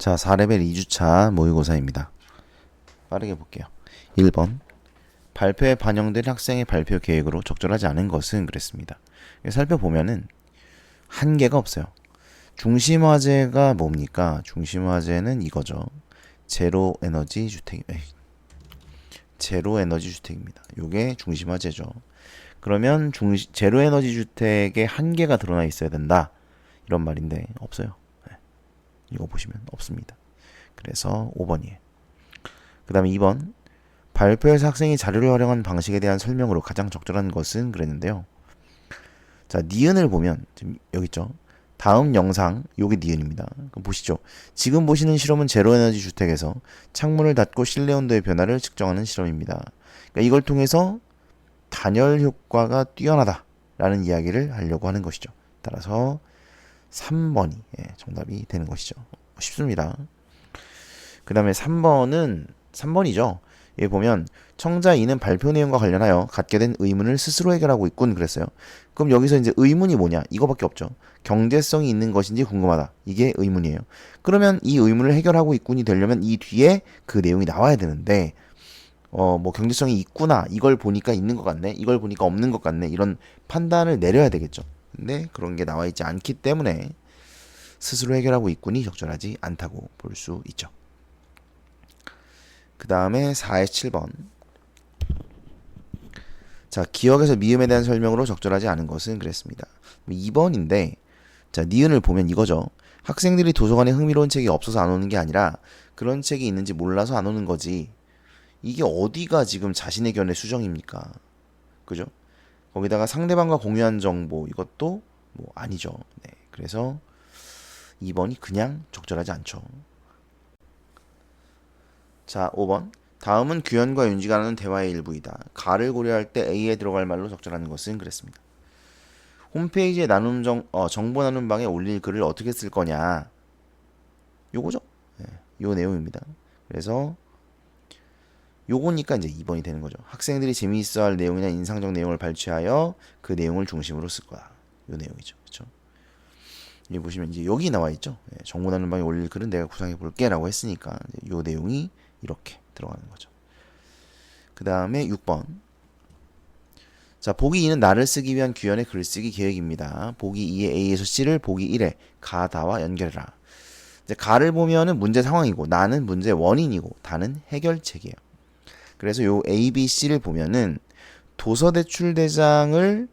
자, 4레벨 2주차 모의고사입니다. 빠르게 볼게요. 1번. 발표에 반영된 학생의 발표 계획으로 적절하지 않은 것은 그랬습니다. 살펴보면은 한계가 없어요. 중심화제가 뭡니까? 중심화제는 이거죠. 제로 에너지 주택입니다. 요게 중심화제죠. 그러면 제로 에너지 주택의 한계가 드러나 있어야 된다. 이런 말인데 없어요. 이거 보시면 없습니다. 그래서 5번이에요. 그 다음에 2번. 발표에서 학생이 자료를 활용한 방식에 대한 설명으로 가장 적절한 것은 그랬는데요. 자, 니은을 보면 지금 여기 있죠. 다음 영상 요게 니은입니다. 그럼 보시죠. 지금 보시는 실험은 제로에너지 주택에서 창문을 닫고 실내 온도의 변화를 측정하는 실험입니다. 그러니까 이걸 통해서 단열 효과가 뛰어나다라는 이야기를 하려고 하는 것이죠. 따라서 3번이 정답이 되는 것이죠. 쉽습니다. 그 다음에 3번이죠. 여기 보면 청자 2는 발표 내용과 관련하여 갖게 된 의문을 스스로 해결하고 있군 그랬어요. 그럼 여기서 이제 의문이 뭐냐? 이거밖에 없죠. 경제성이 있는 것인지 궁금하다. 이게 의문이에요. 그러면 이 의문을 해결하고 있군이 되려면 이 뒤에 그 내용이 나와야 되는데 뭐 경제성이 있구나. 이걸 보니까 있는 것 같네. 이걸 보니까 없는 것 같네. 이런 판단을 내려야 되겠죠. 근데 그런 게 나와 있지 않기 때문에 스스로 해결하고 있군이 적절하지 않다고 볼 수 있죠. 그 다음에 4-7번. 자, 기억에서 미음에 대한 설명으로 적절하지 않은 것은 그랬습니다. 2번인데, 자, 니은을 보면 이거죠. 학생들이 도서관에 흥미로운 책이 없어서 안 오는 게 아니라 그런 책이 있는지 몰라서 안 오는 거지. 이게 어디가 지금 자신의 견해 수정입니까? 그죠? 거기다가 상대방과 공유한 정보 이것도 뭐 아니죠. 네, 그래서 2번이 그냥 적절하지 않죠. 자, 5번. 다음은 규현과 윤지가 나눈 대화의 일부이다. 가를 고려할 때 A에 들어갈 말로 적절한 것은 그랬습니다. 홈페이지에 정보 나눔 방에 올릴 글을 어떻게 쓸 거냐. 요거죠. 네, 요 내용입니다. 그래서 요거니까 이제 2번이 되는 거죠. 학생들이 재미있어할 내용이나 인상적 내용을 발췌하여 그 내용을 중심으로 쓸 거야. 요 내용이죠. 그렇죠? 여기 보시면 이제 여기 나와 있죠. 정보 나눔 방에 올릴 글은 내가 구상해 볼게라고 했으니까 요 내용이 이렇게 들어가는 거죠. 그 다음에 6번. 자, 보기 2는 나를 쓰기 위한 규현의 글쓰기 계획입니다. 보기 2의 A에서 C를 보기 1의 가, 다와 연결해라. 이제 가를 보면은 문제 상황이고 나는 문제 원인이고 다는 해결책이에요. 그래서 요 A, B, C를 보면은 도서 대출 대장을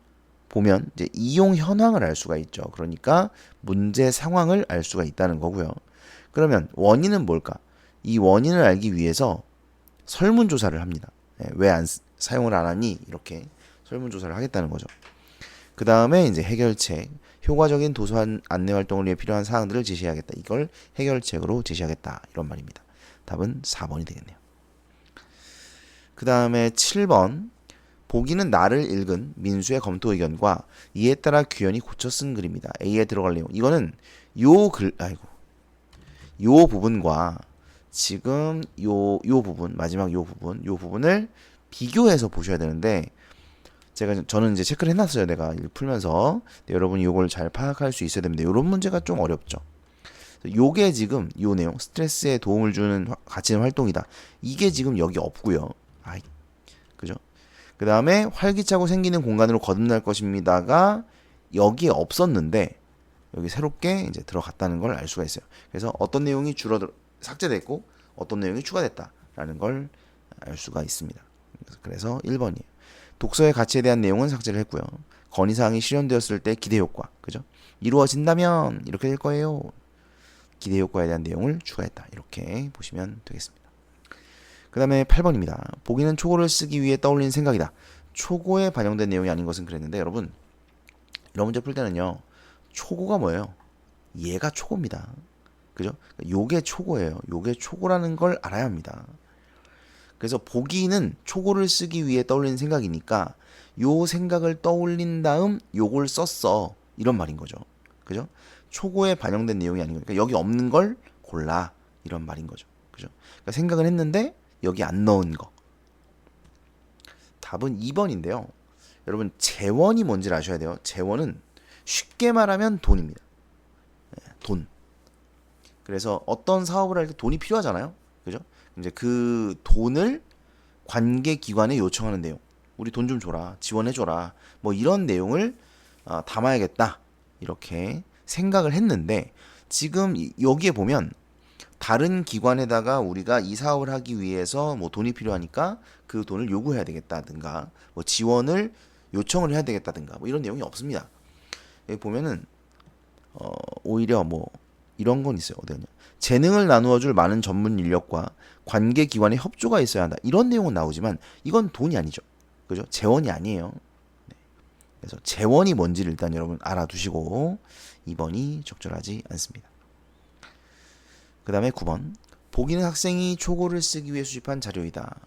보면 이제 이용 현황을 알 수가 있죠. 그러니까 문제 상황을 알 수가 있다는 거고요. 그러면 원인은 뭘까? 이 원인을 알기 위해서 설문조사를 합니다. 왜 사용을 안 하니? 이렇게 설문조사를 하겠다는 거죠. 그 다음에 이제 해결책, 효과적인 도서 안내 활동을 위해 필요한 사항들을 제시하겠다. 이걸 해결책으로 제시하겠다. 이런 말입니다. 답은 4번이 되겠네요. 그 다음에 7번. 보기는 나를 읽은 민수의 검토 의견과 이에 따라 규현이 고쳐 쓴 글입니다. A에 들어갈 내용. 이거는 요 부분과 지금 요 부분, 마지막 요 부분을 비교해서 보셔야 되는데 저는 이제 체크를 해놨어요. 내가 풀면서. 여러분이 요걸 잘 파악할 수 있어야 됩니다. 요런 문제가 좀 어렵죠. 요게 지금 요 내용, 스트레스에 도움을 주는 가치 있는 활동이다. 이게 지금 여기 없고요. 그죠? 그 다음에 활기차고 생기는 공간으로 거듭날 것입니다가 여기에 없었는데 여기 새롭게 이제 들어갔다는 걸 알 수가 있어요. 그래서 어떤 내용이 삭제됐고 어떤 내용이 추가됐다라는 걸 알 수가 있습니다. 그래서 1번이에요. 독서의 가치에 대한 내용은 삭제를 했고요. 건의사항이 실현되었을 때 기대 효과, 그죠? 이루어진다면 이렇게 될 거예요. 기대 효과에 대한 내용을 추가했다. 이렇게 보시면 되겠습니다. 그 다음에 8번입니다. 보기는 초고를 쓰기 위해 떠올린 생각이다. 초고에 반영된 내용이 아닌 것은 그랬는데 여러분 이런 문제 풀 때는요. 초고가 뭐예요? 얘가 초고입니다. 그죠? 요게 초고예요. 요게 초고라는 걸 알아야 합니다. 그래서 보기는 초고를 쓰기 위해 떠올린 생각이니까 요 생각을 떠올린 다음 요걸 썼어. 이런 말인 거죠. 그죠? 초고에 반영된 내용이 아닌 거니까 여기 없는 걸 골라. 이런 말인 거죠. 그죠? 그러니까 생각을 했는데 여기 안 넣은 거. 답은 2번인데요. 여러분 재원이 뭔지를 아셔야 돼요. 재원은 쉽게 말하면 돈입니다. 돈. 그래서 어떤 사업을 할 때 돈이 필요하잖아요. 그죠? 이제 그 돈을 관계 기관에 요청하는 내용. 우리 돈 좀 줘라. 지원해 줘라. 뭐 이런 내용을 담아야겠다. 이렇게 생각을 했는데 지금 여기에 보면 다른 기관에다가 우리가 이 사업을 하기 위해서 뭐 돈이 필요하니까 그 돈을 요구해야 되겠다든가 뭐 지원을 요청을 해야 되겠다든가 뭐 이런 내용이 없습니다. 여기 보면은 오히려 뭐 이런 건 있어요. 어디냐? 재능을 나누어 줄 많은 전문 인력과 관계 기관의 협조가 있어야 한다. 이런 내용은 나오지만 이건 돈이 아니죠. 그죠? 재원이 아니에요. 그래서 재원이 뭔지를 일단 여러분 알아두시고 2번이 적절하지 않습니다. 그 다음에 9번. 보기는 학생이 초고를 쓰기 위해 수집한 자료이다.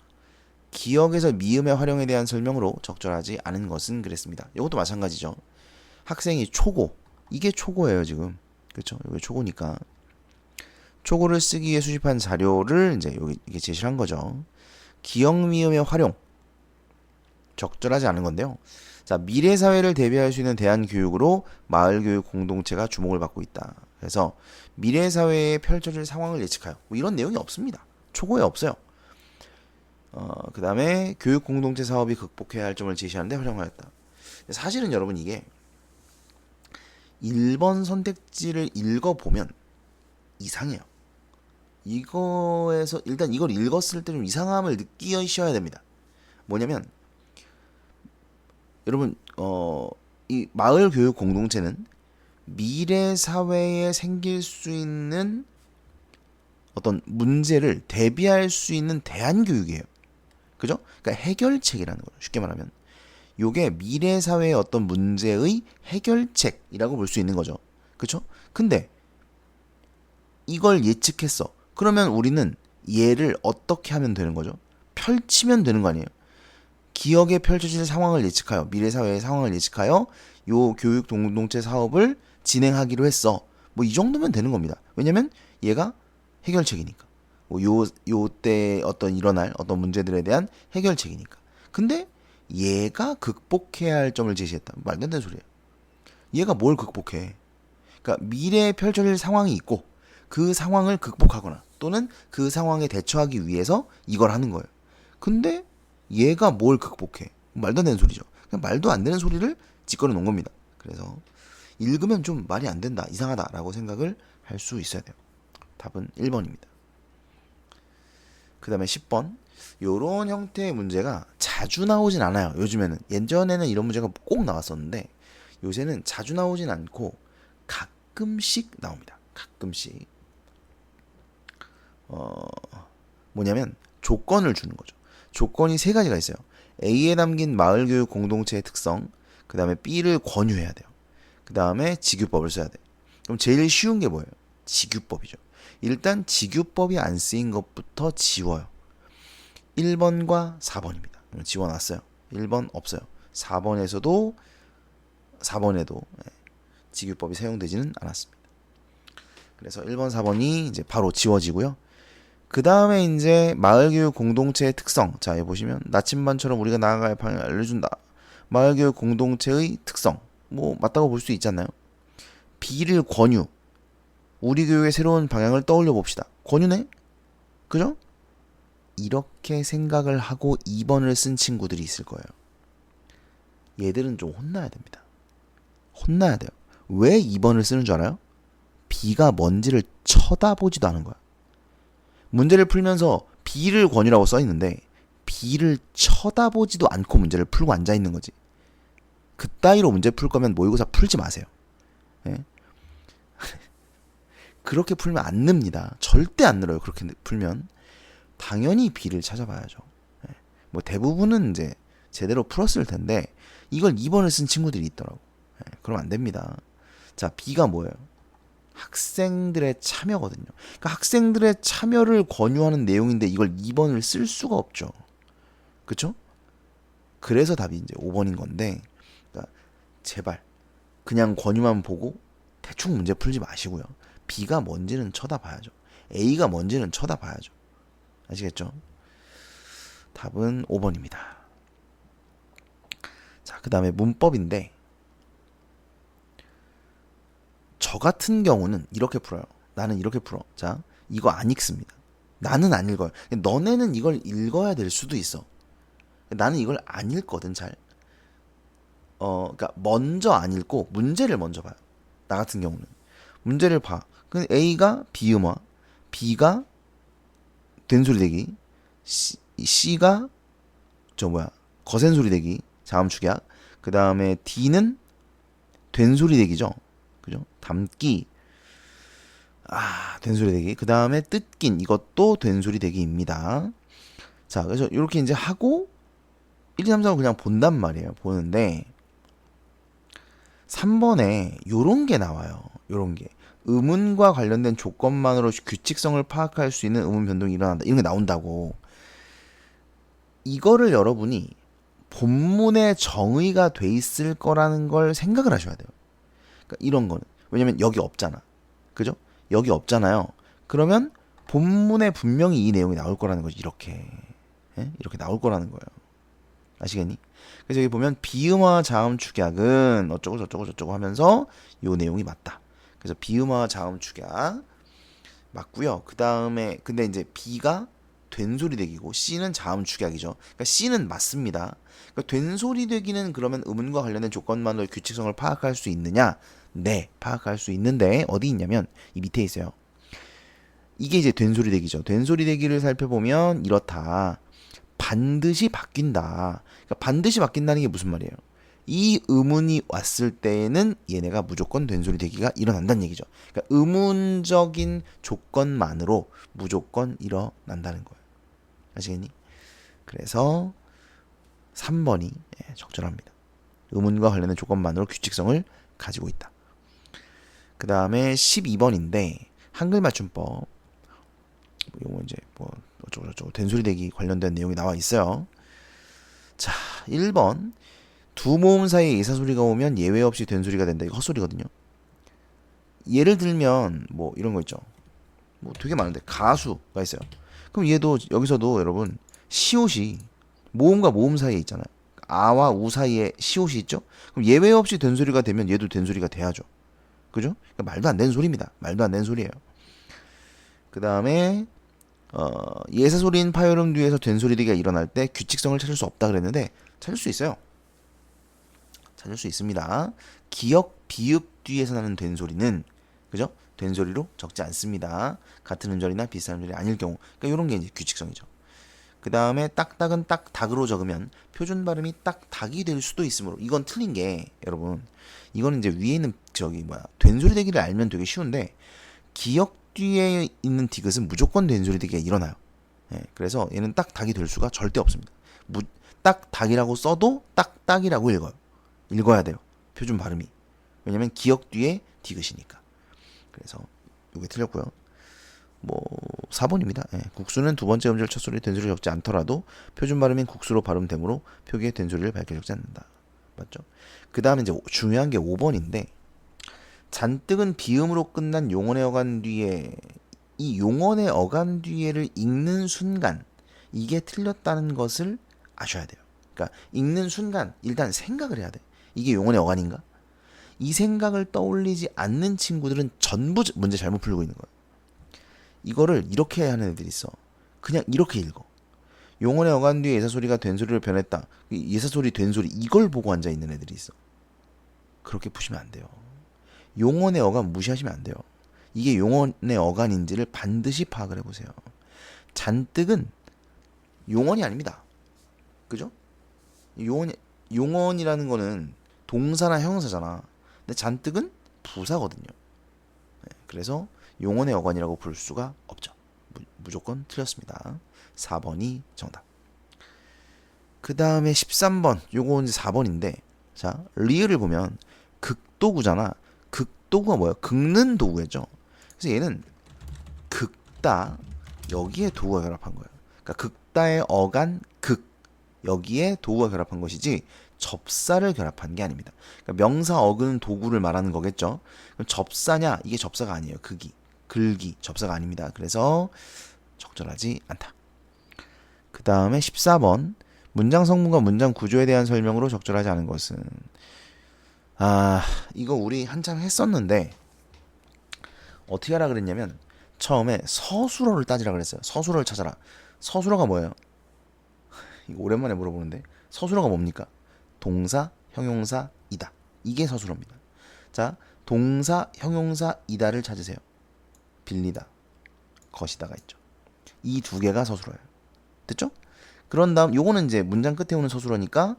기억에서 미음의 활용에 대한 설명으로 적절하지 않은 것은 그랬습니다. 이것도 마찬가지죠. 학생이 초고. 이게 초고예요, 지금. 그렇죠? 이게 초고니까. 초고를 쓰기 위해 수집한 자료를 이제 여기 이게 제시를 한 거죠. 기억 미음의 활용. 적절하지 않은 건데요. 자, 미래 사회를 대비할 수 있는 대안 교육으로 마을 교육 공동체가 주목을 받고 있다. 그래서 미래 사회에 펼쳐질 상황을 예측하여 뭐 이런 내용이 없습니다. 초고에 없어요. 그 다음에 교육 공동체 사업이 극복해야 할 점을 제시하는데 활용하였다. 사실은 여러분 이게 1번 선택지를 읽어보면 이상해요. 이거에서 일단 이걸 읽었을 때 좀 이상함을 느끼셔야 됩니다. 뭐냐면 여러분 이 마을 교육 공동체는 미래 사회에 생길 수 있는 어떤 문제를 대비할 수 있는 대안 교육이에요. 그죠? 그러니까 해결책이라는 거죠. 쉽게 말하면 요게 미래 사회의 어떤 문제의 해결책이라고 볼 수 있는 거죠. 그죠? 근데 이걸 예측했어. 그러면 우리는 얘를 어떻게 하면 되는 거죠? 펼치면 되는 거 아니에요? 기억에 펼쳐질 상황을 예측하여 미래 사회의 상황을 예측하여 요 교육 공동체 사업을 진행하기로 했어. 뭐 이 정도면 되는 겁니다. 왜냐면 얘가 해결책이니까. 뭐 요때 어떤 일어날 어떤 문제들에 대한 해결책이니까. 근데 얘가 극복해야 할 점을 제시했다. 말도 안 되는 소리예요. 얘가 뭘 극복해? 그러니까 미래에 펼쳐질 상황이 있고 그 상황을 극복하거나 또는 그 상황에 대처하기 위해서 이걸 하는 거예요. 근데 얘가 뭘 극복해? 말도 안 되는 소리죠. 그냥 말도 안 되는 소리를 짓거려 놓은 겁니다. 그래서 읽으면 좀 말이 안 된다, 이상하다라고 생각을 할 수 있어야 돼요. 답은 1번입니다. 그 다음에 10번. 요런 형태의 문제가 자주 나오진 않아요. 요즘에는. 예전에는 이런 문제가 꼭 나왔었는데 요새는 자주 나오진 않고 가끔씩 나옵니다. 가끔씩. 뭐냐면 조건을 주는 거죠. 조건이 세 가지가 있어요. A에 담긴 마을교육 공동체의 특성, 그 다음에 B를 권유해야 돼요. 그 다음에 직유법을 써야 돼요. 그럼 제일 쉬운 게 뭐예요? 직유법이죠. 일단 직유법이 안 쓰인 것부터 지워요. 1번과 4번입니다. 지워놨어요. 1번 없어요. 4번에도 직유법이 사용되지는 않았습니다. 그래서 1번, 4번이 이제 바로 지워지고요. 그 다음에 이제 마을교육 공동체의 특성. 자, 여기 보시면 나침반처럼 우리가 나아갈 방향을 알려준다. 마을교육 공동체의 특성. 뭐 맞다고 볼 수 있잖아요. B를 권유. 우리 교육의 새로운 방향을 떠올려 봅시다. 권유네? 그죠? 이렇게 생각을 하고 2번을 쓴 친구들이 있을 거예요. 얘들은 좀 혼나야 됩니다. 혼나야 돼요. 왜 2번을 쓰는 줄 알아요? B가 뭔지를 쳐다보지도 않은 거야. 문제를 풀면서 B를 권유라고 써있는데 B를 쳐다보지도 않고 문제를 풀고 앉아있는 거지. 그따위로 문제 풀 거면 모의고사 풀지 마세요. 예? 그렇게 풀면 안 늡니다. 절대 안 늘어요. 그렇게 풀면. 당연히 B를 찾아봐야죠. 예. 뭐 대부분은 이제 제대로 풀었을 텐데 이걸 2번을 쓴 친구들이 있더라고. 예. 그럼 안 됩니다. 자, B가 뭐예요? 학생들의 참여거든요. 그러니까 학생들의 참여를 권유하는 내용인데 이걸 2번을 쓸 수가 없죠. 그쵸? 그래서 답이 이제 5번인 건데, 그러니까 제발 그냥 권유만 보고 대충 문제 풀지 마시고요. B가 뭔지는 쳐다봐야죠. A가 뭔지는 쳐다봐야죠. 아시겠죠? 답은 5번입니다. 자, 그 다음에 문법인데 저 같은 경우는 이렇게 풀어요. 나는 이렇게 풀어. 자, 이거 안 읽습니다. 나는 안 읽어요. 너네는 이걸 읽어야 될 수도 있어. 나는 이걸 안 읽거든, 잘. 그러니까 먼저 안 읽고 문제를 먼저 봐요. 나 같은 경우는 문제를 봐. 근데 A가 비음화, B가 된소리 대기, C가 거센 소리 대기, 자음 축약. 그 다음에 D는 된소리 대기죠. 그죠? 담기, 된소리 대기. 그 다음에 뜯긴, 이것도 된소리 대기입니다. 자, 그래서 이렇게 이제 하고 1, 2, 3, 4를 그냥 본단 말이에요. 보는데 3번에 요런 게 나와요. 요런 게. 음운과 관련된 조건만으로 규칙성을 파악할 수 있는 음운 변동이 일어난다. 이런 게 나온다고. 이거를 여러분이 본문에 정의가 돼 있을 거라는 걸 생각을 하셔야 돼요. 그러니까 이런 거는. 왜냐면 여기 없잖아. 그죠? 여기 없잖아요. 그러면 본문에 분명히 이 내용이 나올 거라는 거지. 이렇게. 예? 이렇게 나올 거라는 거예요. 아시겠니? 그래서 여기 보면 비음화 자음 축약은 어쩌고 저쩌고 저쩌고 하면서 요 내용이 맞다. 그래서 비음화 자음 축약 맞고요. 그 다음에 근데 이제 B가 된소리 대기고 C는 자음 축약이죠. 그러니까 C는 맞습니다. 그러니까 된소리 대기는 그러면 음운과 관련된 조건만으로 규칙성을 파악할 수 있느냐? 네, 파악할 수 있는데 어디 있냐면 이 밑에 있어요. 이게 이제 된소리 대기죠. 된소리 대기를 살펴보면 이렇다. 반드시 바뀐다. 그러니까 반드시 바뀐다는 게 무슨 말이에요? 이 의문이 왔을 때에는 얘네가 무조건 된소리 대기가 일어난다는 얘기죠. 그러니까 의문적인 조건만으로 무조건 일어난다는 거예요. 아시겠니? 그래서 3번이 적절합니다. 의문과 관련된 조건만으로 규칙성을 가지고 있다. 그 다음에 12번인데 한글 맞춤법. 요거 이제 뭐 어쩌고저쩌고 된소리 대기 관련된 내용이 나와 있어요. 자, 1번 두 모음 사이에 예사소리가 오면 예외 없이 된소리가 된다. 이거 헛소리거든요. 예를 들면 뭐 이런 거 있죠. 뭐 되게 많은데 가수가 있어요. 그럼 얘도 여기서도 여러분 시옷이 모음과 모음 사이에 있잖아요. 아와 우 사이에 시옷이 있죠. 그럼 예외 없이 된소리가 되면 얘도 된소리가 돼야죠. 그죠? 그러니까 말도 안 되는 소리입니다. 말도 안 되는 소리예요. 그 다음에 예사소리인 파열음 뒤에서 된소리 대기가 일어날 때 규칙성을 찾을 수 없다 그랬는데 찾을 수 있어요. 찾을 수 있습니다. 기역, 비읍 뒤에서 나는 된소리는 그죠? 된소리로 적지 않습니다. 같은 음절이나 비슷한 음절이 아닐 경우. 그러니까 이런 게 이제 규칙성이죠. 그 다음에 딱딱은 딱닭으로 적으면 표준 발음이 딱닭이 될 수도 있으므로 이건 틀린 게 여러분 이거는 이제 위에 있는 된소리 대기를 알면 되게 쉬운데 기역 뒤에 있는 디귿은 무조건 된소리 대기가 일어나요. 그래서 얘는 딱닭이 될 수가 절대 없습니다. 딱닭이라고 써도 딱딱이라고 읽어야 돼요. 표준 발음이. 왜냐면 기역 뒤에 디귿이니까. 그래서 이게 틀렸고요. 뭐 4번입니다. 국수는 두 번째 음절 첫 소리 된소리 적지 않더라도 표준 발음인 국수로 발음되므로 표기의 된소리를 밝게 적지 않는다. 맞죠? 그 다음에 이제 중요한 게 5번인데 잔뜩은 비음으로 끝난 용언의 어간 뒤에 이 용언의 어간 뒤에를 읽는 순간 이게 틀렸다는 것을 아셔야 돼요. 그러니까 읽는 순간 일단 생각을 해야 돼. 이게 용언의 어간인가? 이 생각을 떠올리지 않는 친구들은 전부 문제 잘못 풀고 있는 거예요. 이거를 이렇게 하는 애들이 있어. 그냥 이렇게 읽어. 용언의 어간 뒤에 예사소리가 된소리로 변했다. 예사소리 된소리 이걸 보고 앉아있는 애들이 있어. 그렇게 푸시면 안 돼요. 용언의 어간 무시하시면 안 돼요. 이게 용언의 어간인지를 반드시 파악을 해보세요. 잔뜩은 용언이 아닙니다. 그죠? 용언이라는 거는 동사나 형용사잖아. 근데 잔뜩은 부사거든요. 그래서 용언의 어간이라고 볼 수가 없죠. 무조건 틀렸습니다. 4번이 정답. 그 다음에 13번. 요거 이제 4번인데 자 리을을 보면 극도구잖아. 극도구가 뭐야? 긁는 도구겠죠. 그래서 얘는 극다 여기에 도구가 결합한 거예요. 그러니까 극다의 어간 극 여기에 도구가 결합한 것이지 접사를 결합한 게 아닙니다. 그러니까 명사 어근 도구를 말하는 거겠죠. 그럼 접사냐? 이게 접사가 아니에요. 글기 접사가 아닙니다. 그래서 적절하지 않다. 그 다음에 14번 문장 성분과 문장 구조에 대한 설명으로 적절하지 않은 것은 이거 우리 한참 했었는데 어떻게 하라 그랬냐면 처음에 서술어를 따지라 그랬어요. 서술어를 찾아라. 서술어가 뭐예요? 이거 오랜만에 물어보는데 서술어가 뭡니까? 동사, 형용사, 이다. 이게 서술어입니다. 자, 동사, 형용사, 이다를 찾으세요. 빌리다, 것이다가 있죠. 이 두 개가 서술어예요. 됐죠? 그런 다음 요거는 이제 문장 끝에 오는 서술어니까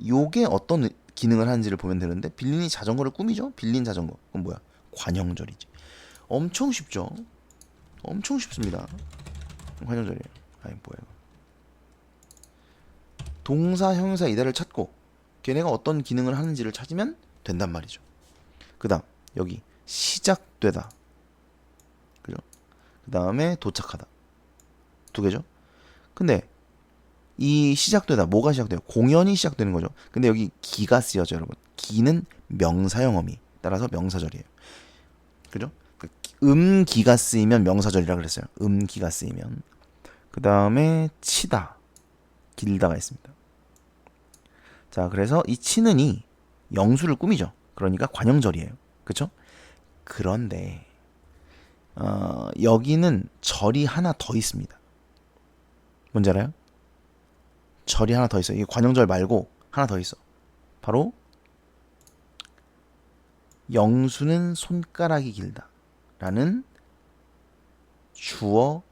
요게 어떤 기능을 하는지를 보면 되는데 빌린이 자전거를 꾸미죠? 빌린 자전거. 그럼 뭐야? 관형절이지. 엄청 쉽죠? 엄청 쉽습니다. 관형절이에요. 아니 뭐야 이거. 동사, 형용사, 이다를 찾고 걔네가 어떤 기능을 하는지를 찾으면 된단 말이죠. 그 다음 여기 시작되다. 그죠? 그 다음에 도착하다. 두 개죠? 근데 이 시작되다 뭐가 시작돼요? 공연이 시작되는 거죠. 근데 여기 기가 쓰여져 여러분. 기는 명사형 어미 따라서 명사절이에요. 그죠? 기가 쓰이면 명사절이라 그랬어요. 기가 쓰이면. 그 다음에 치다, 길다가 있습니다. 자, 그래서 이 치는이 영수를 꾸미죠. 그러니까 관형절이에요. 그쵸? 그런데 여기는 절이 하나 더 있습니다. 뭔지 알아요? 절이 하나 더 있어. 이게 관형절 말고 하나 더 있어. 바로 영수는 손가락이 길다 라는 주어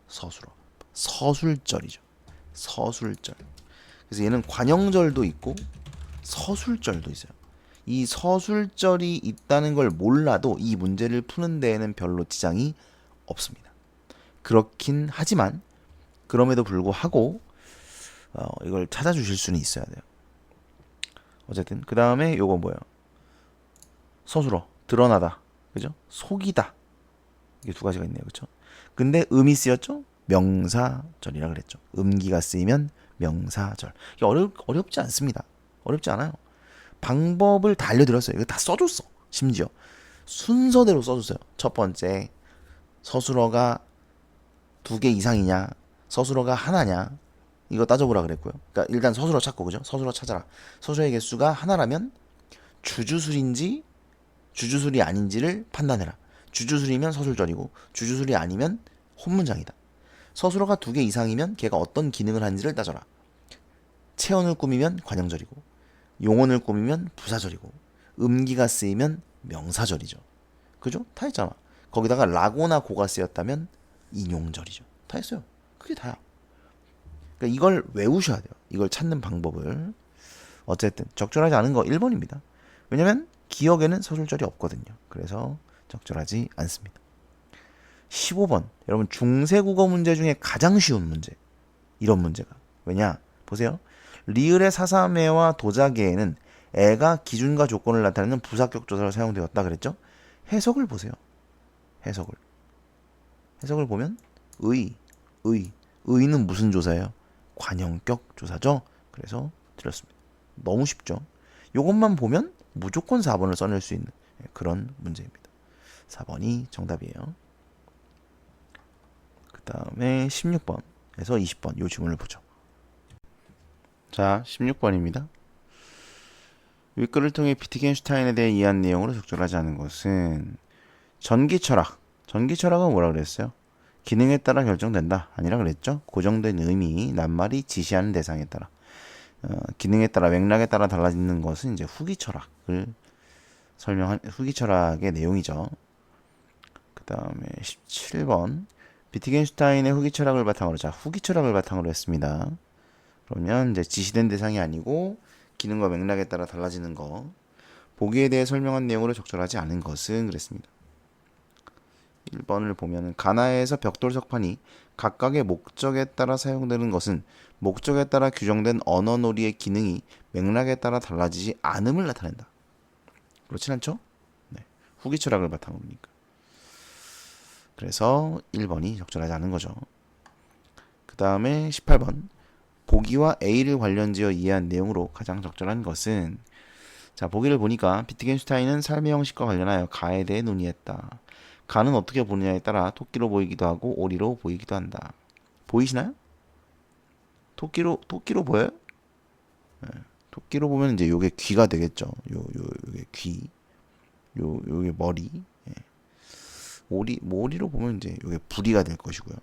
서술어. 서술절이죠. 서술절. 그래서 얘는 관형절도 있고 서술절도 있어요. 이 서술절이 있다는 걸 몰라도 이 문제를 푸는 데에는 별로 지장이 없습니다. 그렇긴 하지만 그럼에도 불구하고 이걸 찾아주실 수는 있어야 돼요. 어쨌든 그 다음에 요거 뭐예요? 서술어 드러나다, 그죠? 속이다. 이게 두 가지가 있네요, 그죠? 근데 음이 쓰였죠? 명사절이라 그랬죠. 음기가 쓰이면 명사절. 이게 어렵지 않습니다. 어렵지 않아요. 방법을 다 알려드렸어요. 이거 다 써줬어. 심지어 순서대로 써줬어요. 첫 번째 서술어가 두 개 이상이냐, 서술어가 하나냐, 이거 따져보라 그랬고요. 그러니까 일단 서술어 찾고, 그죠? 서술어 찾아라. 서술어의 개수가 하나라면 주주술인지 주주술이 아닌지를 판단해라. 주주술이면 서술절이고 주주술이 아니면 혼문장이다. 서술어가 두 개 이상이면 걔가 어떤 기능을 하는지를 따져라. 체언을 꾸미면 관형절이고 용언을 꾸미면 부사절이고 음기가 쓰이면 명사절이죠. 그죠? 다 했잖아. 거기다가 라고나 고가 쓰였다면 인용절이죠. 다 했어요. 그게 다야. 그러니까 이걸 외우셔야 돼요. 이걸 찾는 방법을. 어쨌든 적절하지 않은 거 1번입니다. 왜냐면 기억에는 서술절이 없거든요. 그래서 적절하지 않습니다. 15번. 여러분 중세국어 문제 중에 가장 쉬운 문제. 이런 문제가. 왜냐? 보세요. 리을의 사사매와 도자기에는 애가 기준과 조건을 나타내는 부사격 조사로 사용되었다 그랬죠? 해석을 보세요. 해석을 보면 의는 무슨 조사예요? 관형격 조사죠. 그래서 드렸습니다. 너무 쉽죠? 이것만 보면 무조건 4번을 써낼 수 있는 그런 문제입니다. 4번이 정답이에요. 그 다음에 16번에서 20번 이 질문을 보죠. 자, 16번입니다. 윗글을 통해 비트겐슈타인에 대해 이해한 내용으로 적절하지 않은 것은 전기철학은 뭐라 그랬어요? 기능에 따라 결정된다 아니라 그랬죠? 고정된 의미, 낱말이 지시하는 대상에 따라 기능에 따라 맥락에 따라 달라지는 것은 이제 후기철학을 설명한 후기철학의 내용이죠. 그 다음에 17번 비트겐슈타인의 후기철학을 바탕으로 후기철학을 바탕으로 했습니다. 그러면 이제 지시된 대상이 아니고 기능과 맥락에 따라 달라지는 거. 보기에 대해 설명한 내용으로 적절하지 않은 것은 그랬습니다. 1번을 보면 가나에서 벽돌 석판이 각각의 목적에 따라 사용되는 것은 목적에 따라 규정된 언어놀이의 기능이 맥락에 따라 달라지지 않음을 나타낸다. 그렇진 않죠? 네. 후기 철학을 바탕으로니까. 그래서 1번이 적절하지 않은 거죠. 그 다음에 18번 보기와 A를 관련지어 이해한 내용으로 가장 적절한 것은 자, 보기를 보니까 비트겐슈타인은 삶의 형식과 관련하여 가에 대해 논의했다. 가는 어떻게 보느냐에 따라 토끼로 보이기도 하고 오리로 보이기도 한다. 보이시나요? 토끼로 보여요? 네. 토끼로 보면 이제 요게 귀가 되겠죠. 요게 귀. 요게 머리. 예. 오리로 보면 이제 이게 불이가 될 것이고요.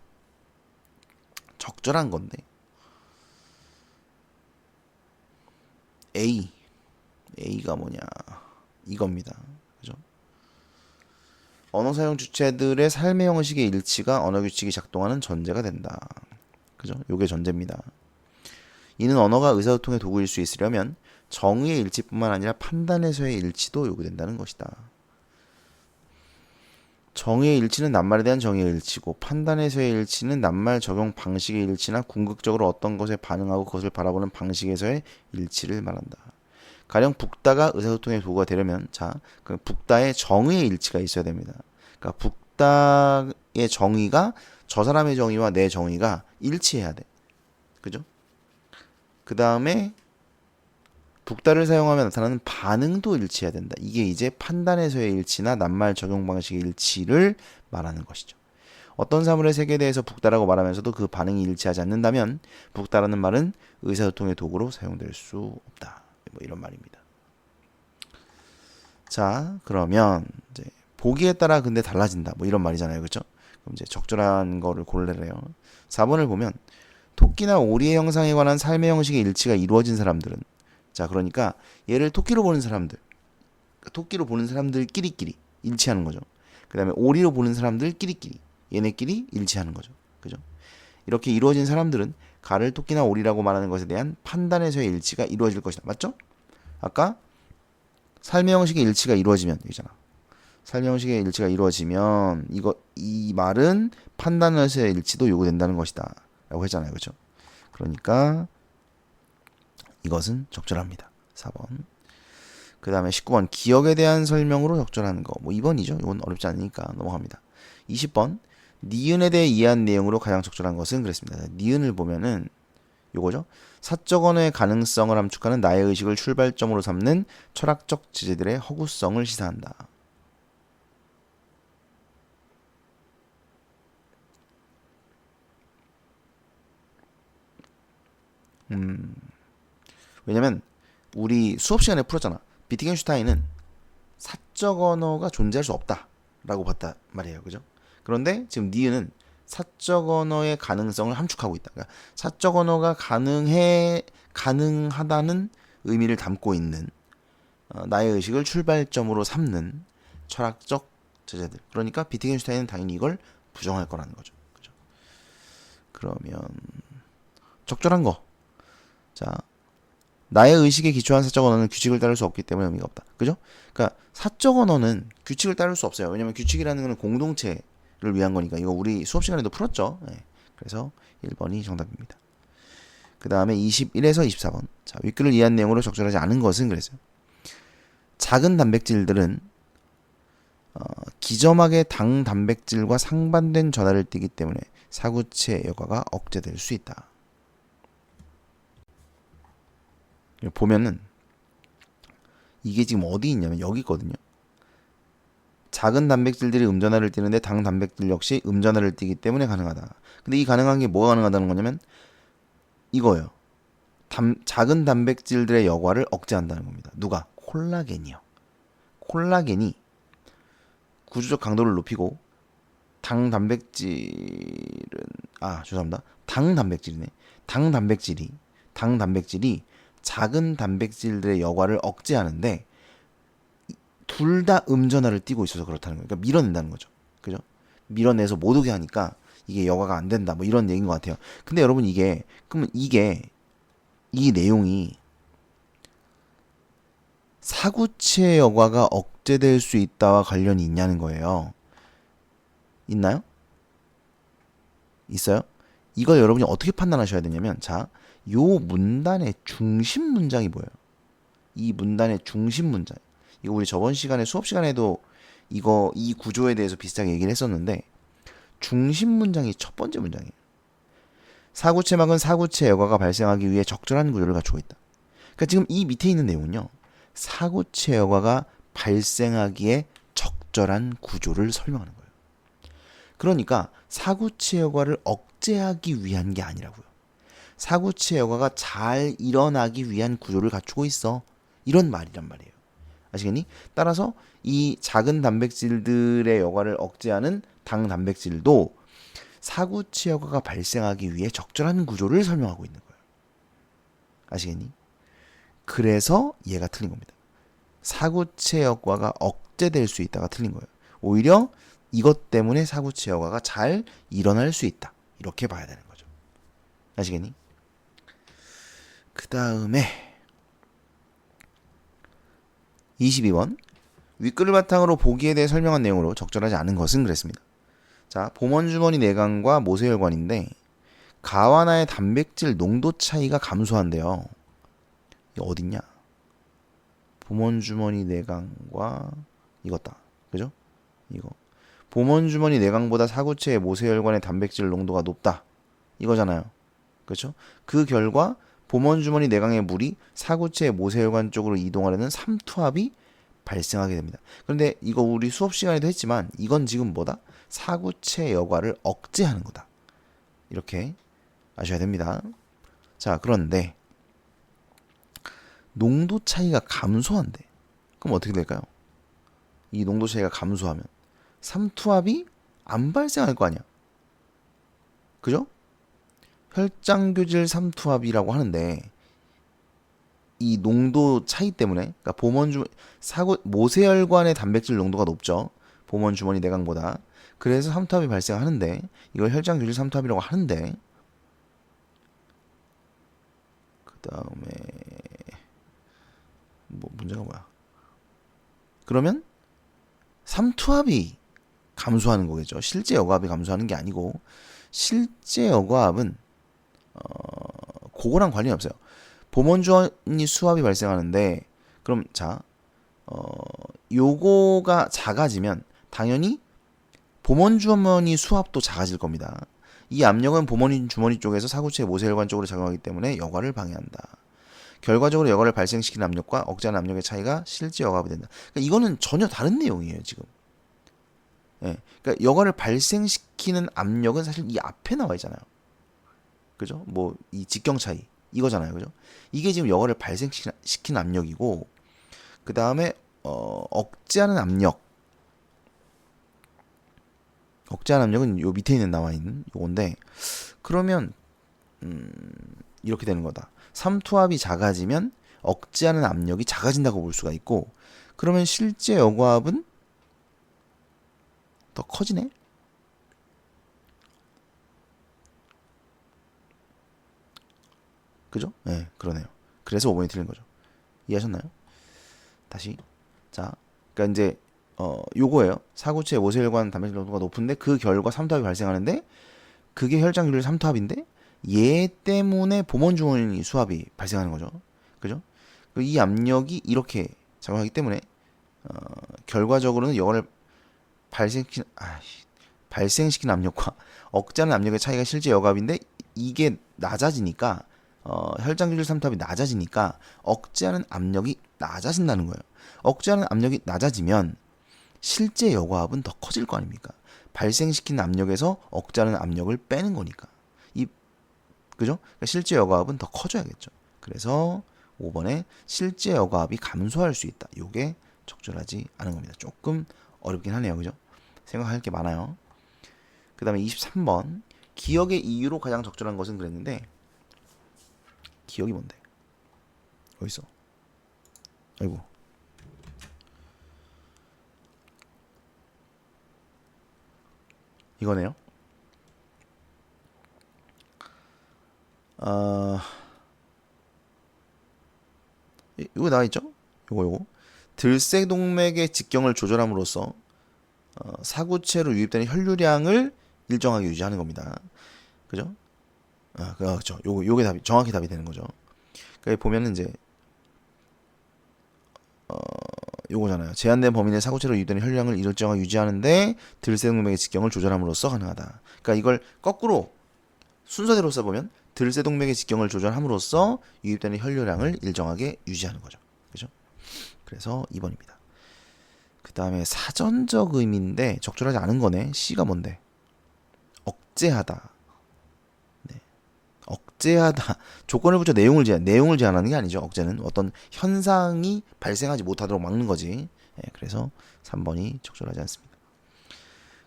적절한 건데 A가 뭐냐 이겁니다. 그죠? 언어 사용 주체들의 삶의 형식의 일치가 언어 규칙이 작동하는 전제가 된다. 그죠? 요게 전제입니다. 이는 언어가 의사소통의 도구일 수 있으려면 정의의 일치뿐만 아니라 판단에서의 일치도 요구된다는 것이다. 정의의 일치는 낱말에 대한 정의의 일치고 판단에서의 일치는 낱말 적용 방식의 일치나 궁극적으로 어떤 것에 반응하고 그것을 바라보는 방식에서의 일치를 말한다. 가령 북다가 의사소통의 도구가 되려면 그 북다의 정의의 일치가 있어야 됩니다. 그러니까 북다의 정의가 저 사람의 정의와 내 정의가 일치해야 돼. 그죠? 그 다음에 북다를 사용하며 나타나는 반응도 일치해야 된다. 이게 이제 판단에서의 일치나 낱말 적용 방식의 일치를 말하는 것이죠. 어떤 사물의 색에 대해서 북다라고 말하면서도 그 반응이 일치하지 않는다면 북다라는 말은 의사소통의 도구로 사용될 수 없다. 뭐 이런 말입니다. 자, 그러면 이제 보기에 따라 근데 달라진다. 뭐 이런 말이잖아요. 그렇죠? 그럼 이제 적절한 거를 고르래요. 4번을 보면 토끼나 오리의 형상에 관한 삶의 형식의 일치가 이루어진 사람들은 그러니까 얘를 토끼로 보는 사람들, 토끼로 보는 사람들끼리끼리 일치하는 거죠. 그 다음에 오리로 보는 사람들끼리끼리 얘네끼리 일치하는 거죠. 그죠? 이렇게 이루어진 사람들은 가를 토끼나 오리라고 말하는 것에 대한 판단에서의 일치가 이루어질 것이다. 맞죠? 아까 삶의 형식의 일치가 이루어지면 여기잖아. 삶의 형식의 일치가 이루어지면 이 말은 판단에서의 일치도 요구된다는 것이다. 라고 했잖아요. 그죠? 그러니까 이것은 적절합니다. 4번. 그 다음에 19번 기억에 대한 설명으로 적절한 거. 뭐 2번이죠. 이건 어렵지 않으니까 넘어갑니다. 20번 니은에 대해 이해한 내용으로 가장 적절한 것은 그랬습니다. 니은을 보면은 요거죠. 사적 언어의 가능성을 함축하는 나의 의식을 출발점으로 삼는 철학적 지제들의 허구성을 시사한다. 왜냐면 우리 수업 시간에 풀었잖아. 비트겐슈타인은 사적 언어가 존재할 수 없다라고 봤단 말이에요. 그죠? 그런데 지금 니은은 사적 언어의 가능성을 함축하고 있다. 그러니까 사적 언어가 가능하다는 의미를 담고 있는 나의 의식을 출발점으로 삼는 철학적 제재들. 그러니까 비트겐슈타인은 당연히 이걸 부정할 거라는 거죠. 그죠? 그러면 적절한 거. 나의 의식에 기초한 사적 언어는 규칙을 따를 수 없기 때문에 의미가 없다. 그죠? 그러니까 사적 언어는 규칙을 따를 수 없어요. 왜냐면 규칙이라는 것은 공동체를 위한 거니까. 이거 우리 수업 시간에도 풀었죠. 네. 그래서 1번이 정답입니다. 그 다음에 21에서 24번. 윗글을 이해한 내용으로 적절하지 않은 것은 그랬어요. 작은 단백질들은 기점하게 당 단백질과 상반된 전하를 띠기 때문에 사구체 여과가 억제될 수 있다. 보면은 이게 지금 어디 있냐면 여기 있거든요. 작은 단백질들이 음전하를 띠는데 당 단백질 역시 음전하를 띠기 때문에 가능하다. 근데 이 가능한 게 뭐가 가능하다는 거냐면 이거예요. 작은 단백질들의 여과를 억제한다는 겁니다. 누가? 콜라겐이요. 콜라겐이 구조적 강도를 높이고 당 단백질이 작은 단백질들의 여과를 억제하는데 둘 다 음전하를 띠고 있어서 그렇다는 거예요. 그러니까 밀어낸다는 거죠. 그죠? 밀어내서 못 오게 하니까 이게 여과가 안 된다. 뭐 이런 얘기인 것 같아요. 근데 여러분 그러면 이 내용이 사구체 여과가 억제될 수 있다와 관련이 있냐는 거예요. 있나요? 있어요? 이걸 여러분이 어떻게 판단하셔야 되냐면 요 문단의 중심 문장이 뭐예요? 이 문단의 중심 문장. 이거 우리 저번 시간에 수업 시간에도 이 구조에 대해서 비슷하게 얘기를 했었는데 중심 문장이 첫 번째 문장이에요. 사구체막은 사구체 여과가 발생하기 위해 적절한 구조를 갖추고 있다. 그러니까 지금 이 밑에 있는 내용은요. 사구체 여과가 발생하기에 적절한 구조를 설명하는 거예요. 그러니까 사구체 여과를 억제하기 위한 게 아니라고요. 사구체 여과가 잘 일어나기 위한 구조를 갖추고 있어. 이런 말이란 말이에요. 아시겠니? 따라서 이 작은 단백질들의 여과를 억제하는 당 단백질도 사구체 여과가 발생하기 위해 적절한 구조를 설명하고 있는 거예요. 아시겠니? 그래서 얘가 틀린 겁니다. 사구체 여과가 억제될 수 있다가 틀린 거예요. 오히려 이것 때문에 사구체 여과가 잘 일어날 수 있다. 이렇게 봐야 되는 거죠. 아시겠니? 그 다음에 22번 윗글을 바탕으로 보기에 대해 설명한 내용으로 적절하지 않은 것은 그랬습니다. 자, 봄원주머니 내강과 모세혈관인데 가와나의 단백질 농도 차이가 감소한대요. 이게 어딨냐? 봄원주머니 내강과 이거다. 그죠? 이거. 봄원주머니 내강보다 사구체의 모세혈관의 단백질 농도가 높다. 이거잖아요. 그렇죠? 그 결과 봄원주머니 내강의 물이 사구체의 모세혈관 쪽으로 이동하려는 삼투압이 발생하게 됩니다. 그런데 이거 우리 수업 시간에도 했지만 이건 지금 뭐다? 사구체 여과를 억제하는 거다. 이렇게 아셔야 됩니다. 자, 그런데 농도 차이가 감소한대. 그럼 어떻게 될까요? 이 농도 차이가 감소하면 삼투압이 안 발생할 거 아니야. 그죠? 혈장교질 삼투압이라고 하는데 이 농도 차이 때문에 그러니까 모세혈관의 단백질 농도가 높죠. 봄원주머니 내강보다. 그래서 삼투압이 발생하는데 이걸 혈장교질 삼투압이라고 하는데 그 다음에 뭐 문제가 뭐야? 그러면 삼투압이 감소하는 거겠죠. 실제 여과압이 감소하는 게 아니고 실제 여과압은 그거랑 관련이 없어요. 봄원주머니 수압이 발생하는데 그럼 자 요거가 작아지면 당연히 봄원주머니 수압도 작아질 겁니다. 이 압력은 봄원주머니 쪽에서 사구체의 모세혈관 쪽으로 작용하기 때문에 여과를 방해한다. 결과적으로 여과를 발생시키는 압력과 억제하는 압력의 차이가 실제 여과압이 된다. 그러니까 이거는 전혀 다른 내용이에요, 지금. 예. 그러니까 여과를 발생시키는 압력은 사실 이 앞에 나와 있잖아요. 그죠? 뭐 이 직경 차이 이거잖아요, 그죠? 이게 지금 여과를 발생시키는 압력이고 그 다음에 억제하는 압력은 요 밑에 있는 나와 있는 요건데 그러면 이렇게 되는 거다. 삼투압이 작아지면 억제하는 압력이 작아진다고 볼 수가 있고 그러면 실제 여과압은 더 커지네? 그죠? 네, 그러네요. 그래서 5번이 틀린 거죠. 이해하셨나요? 다시. 자, 그러니까 이제 요거예요. 사구체의 모세혈관 단백질 농도가 높은데 그 결과 삼투압이 발생하는데 그게 혈장률 삼투압인데 얘 때문에 봄원주머니 수압이 발생하는 거죠. 그죠? 이 압력이 이렇게 작용하기 때문에 결과적으로는 여과를 발생시키는 압력과 억제하는 압력의 차이가 실제 여과압인데 이게 낮아지니까 혈장교질 삼투압이 낮아지니까 억제하는 압력이 낮아진다는 거예요. 억제하는 압력이 낮아지면 실제 여과압은 더 커질 거 아닙니까? 발생시키는 압력에서 억제하는 압력을 빼는 거니까. 그죠? 그러니까 실제 여과압은 더 커져야겠죠. 그래서 5번에 실제 여과압이 감소할 수 있다. 요게 적절하지 않은 겁니다. 조금 어렵긴 하네요. 그죠? 생각할 게 많아요. 그 다음에 23번 기억의 이유로 가장 적절한 것은 그랬는데 기억이 뭔데? 어딨어? 아이고 이거네요. 이거 나와있죠? 요거 들새동맥의 직경을 조절함으로써 사구체로 유입되는 혈류량을 일정하게 유지하는 겁니다. 그죠? 그렇죠. 요게 답이 정확히 답이 되는 거죠. 그러니까 보면은 이제 요거잖아요. 제한된 범위 내 사구체로 유입되는 혈류량을 일정하게 유지하는데 들새동맥의 직경을 조절함으로써 가능하다. 그러니까 이걸 거꾸로 순서대로 써보면 들새동맥의 직경을 조절함으로써 유입되는 혈류량을 일정하게 유지하는 거죠. 그죠? 그래서 2번입니다. 그 다음에 사전적 의미인데 적절하지 않은 거네. C가 뭔데? 억제하다. 네. 억제하다. 조건을 붙여 내용을 제한하는 게 아니죠. 억제는 어떤 현상이 발생하지 못하도록 막는 거지. 예, 그래서 3번이 적절하지 않습니다.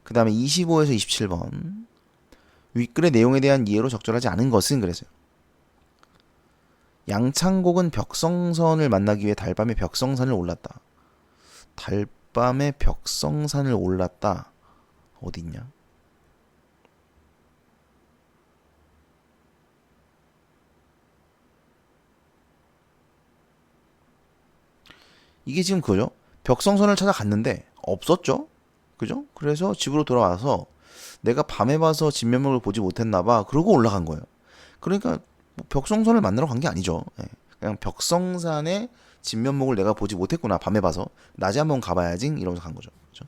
그 다음에 25에서 27번. 윗글의 내용에 대한 이해로 적절하지 않은 것은 그랬어요. 양창곡은 벽성선을 만나기 위해 달밤에 벽성산을 올랐다. 달밤에 벽성산을 올랐다. 어디 있냐? 이게 지금 그거죠. 벽성선을 찾아갔는데 없었죠. 그죠? 그래서 집으로 돌아와서 내가 밤에 봐서 진면목을 보지 못했나 봐. 그러고 올라간 거예요. 그러니까 뭐 벽성선을 만나러 간 게 아니죠. 예. 그냥 벽성산의 진면목을 내가 보지 못했구나. 밤에 봐서 낮에 한번 가봐야지 이러면서 간 거죠. 그죠?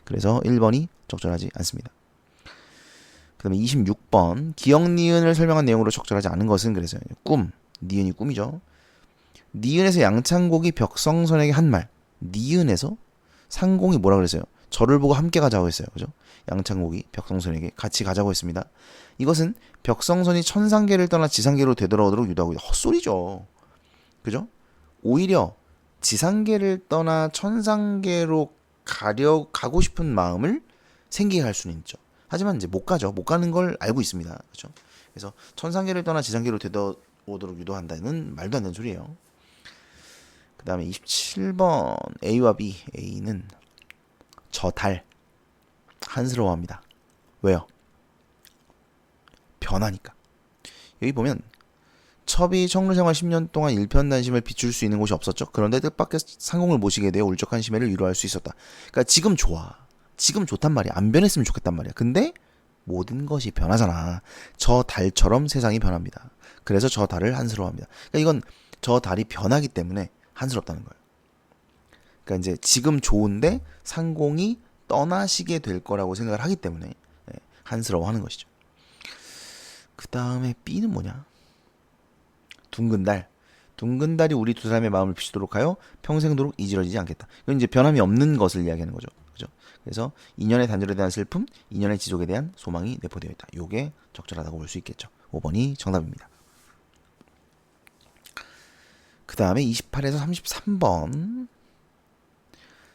그래서 1번이 적절하지 않습니다. 그 다음에 26번 기억 니은을 설명한 내용으로 적절하지 않은 것은 그래서 꿈, 니은이 꿈이죠. 니은에서 양창곡이 벽성선에게 한 말. 니은에서 상공이 뭐라 그랬어요? 저를 보고 함께 가자고 했어요. 그죠? 양창곡이 벽성선에게 같이 가자고 했습니다. 이것은 벽성선이 천상계를 떠나 지상계로 되돌아오도록 유도하고 헛소리죠. 그죠? 오히려 지상계를 떠나 천상계로 가고 싶은 마음을 생기게 할 수는 있죠. 하지만 이제 못 가죠. 못 가는 걸 알고 있습니다. 그렇죠? 그래서 천상계를 떠나 지상계로 되돌아오도록 유도한다는 말도 안 되는 소리예요. 그 다음에 27번 A와 B. A는 저 달 한스러워합니다. 왜요? 변하니까. 여기 보면 첩이 청루생활 10년 동안 일편단심을 비출 수 있는 곳이 없었죠. 그런데 뜻밖의 상공을 모시게 되어 울적한 심해를 위로할 수 있었다. 그러니까 지금 좋아. 지금 좋단 말이야. 안 변했으면 좋겠단 말이야. 근데 모든 것이 변하잖아. 저 달처럼 세상이 변합니다. 그래서 저 달을 한스러워합니다. 그러니까 이건 저 달이 변하기 때문에 한스럽다는 거예요. 그러니까 이제 지금 좋은데 상공이 떠나시게 될 거라고 생각을 하기 때문에 한스러워하는 것이죠. 그 다음에 B는 뭐냐? 둥근 달. 둥근 달이 우리 두 사람의 마음을 비추도록 하여 평생도록 이지러지지 않겠다. 이건 이제 변함이 없는 것을 이야기하는 거죠. 그죠? 그래서 인연의 단절에 대한 슬픔, 인연의 지속에 대한 소망이 내포되어 있다. 요게 적절하다고 볼 수 있겠죠. 5번이 정답입니다. 그 다음에 28에서 33번.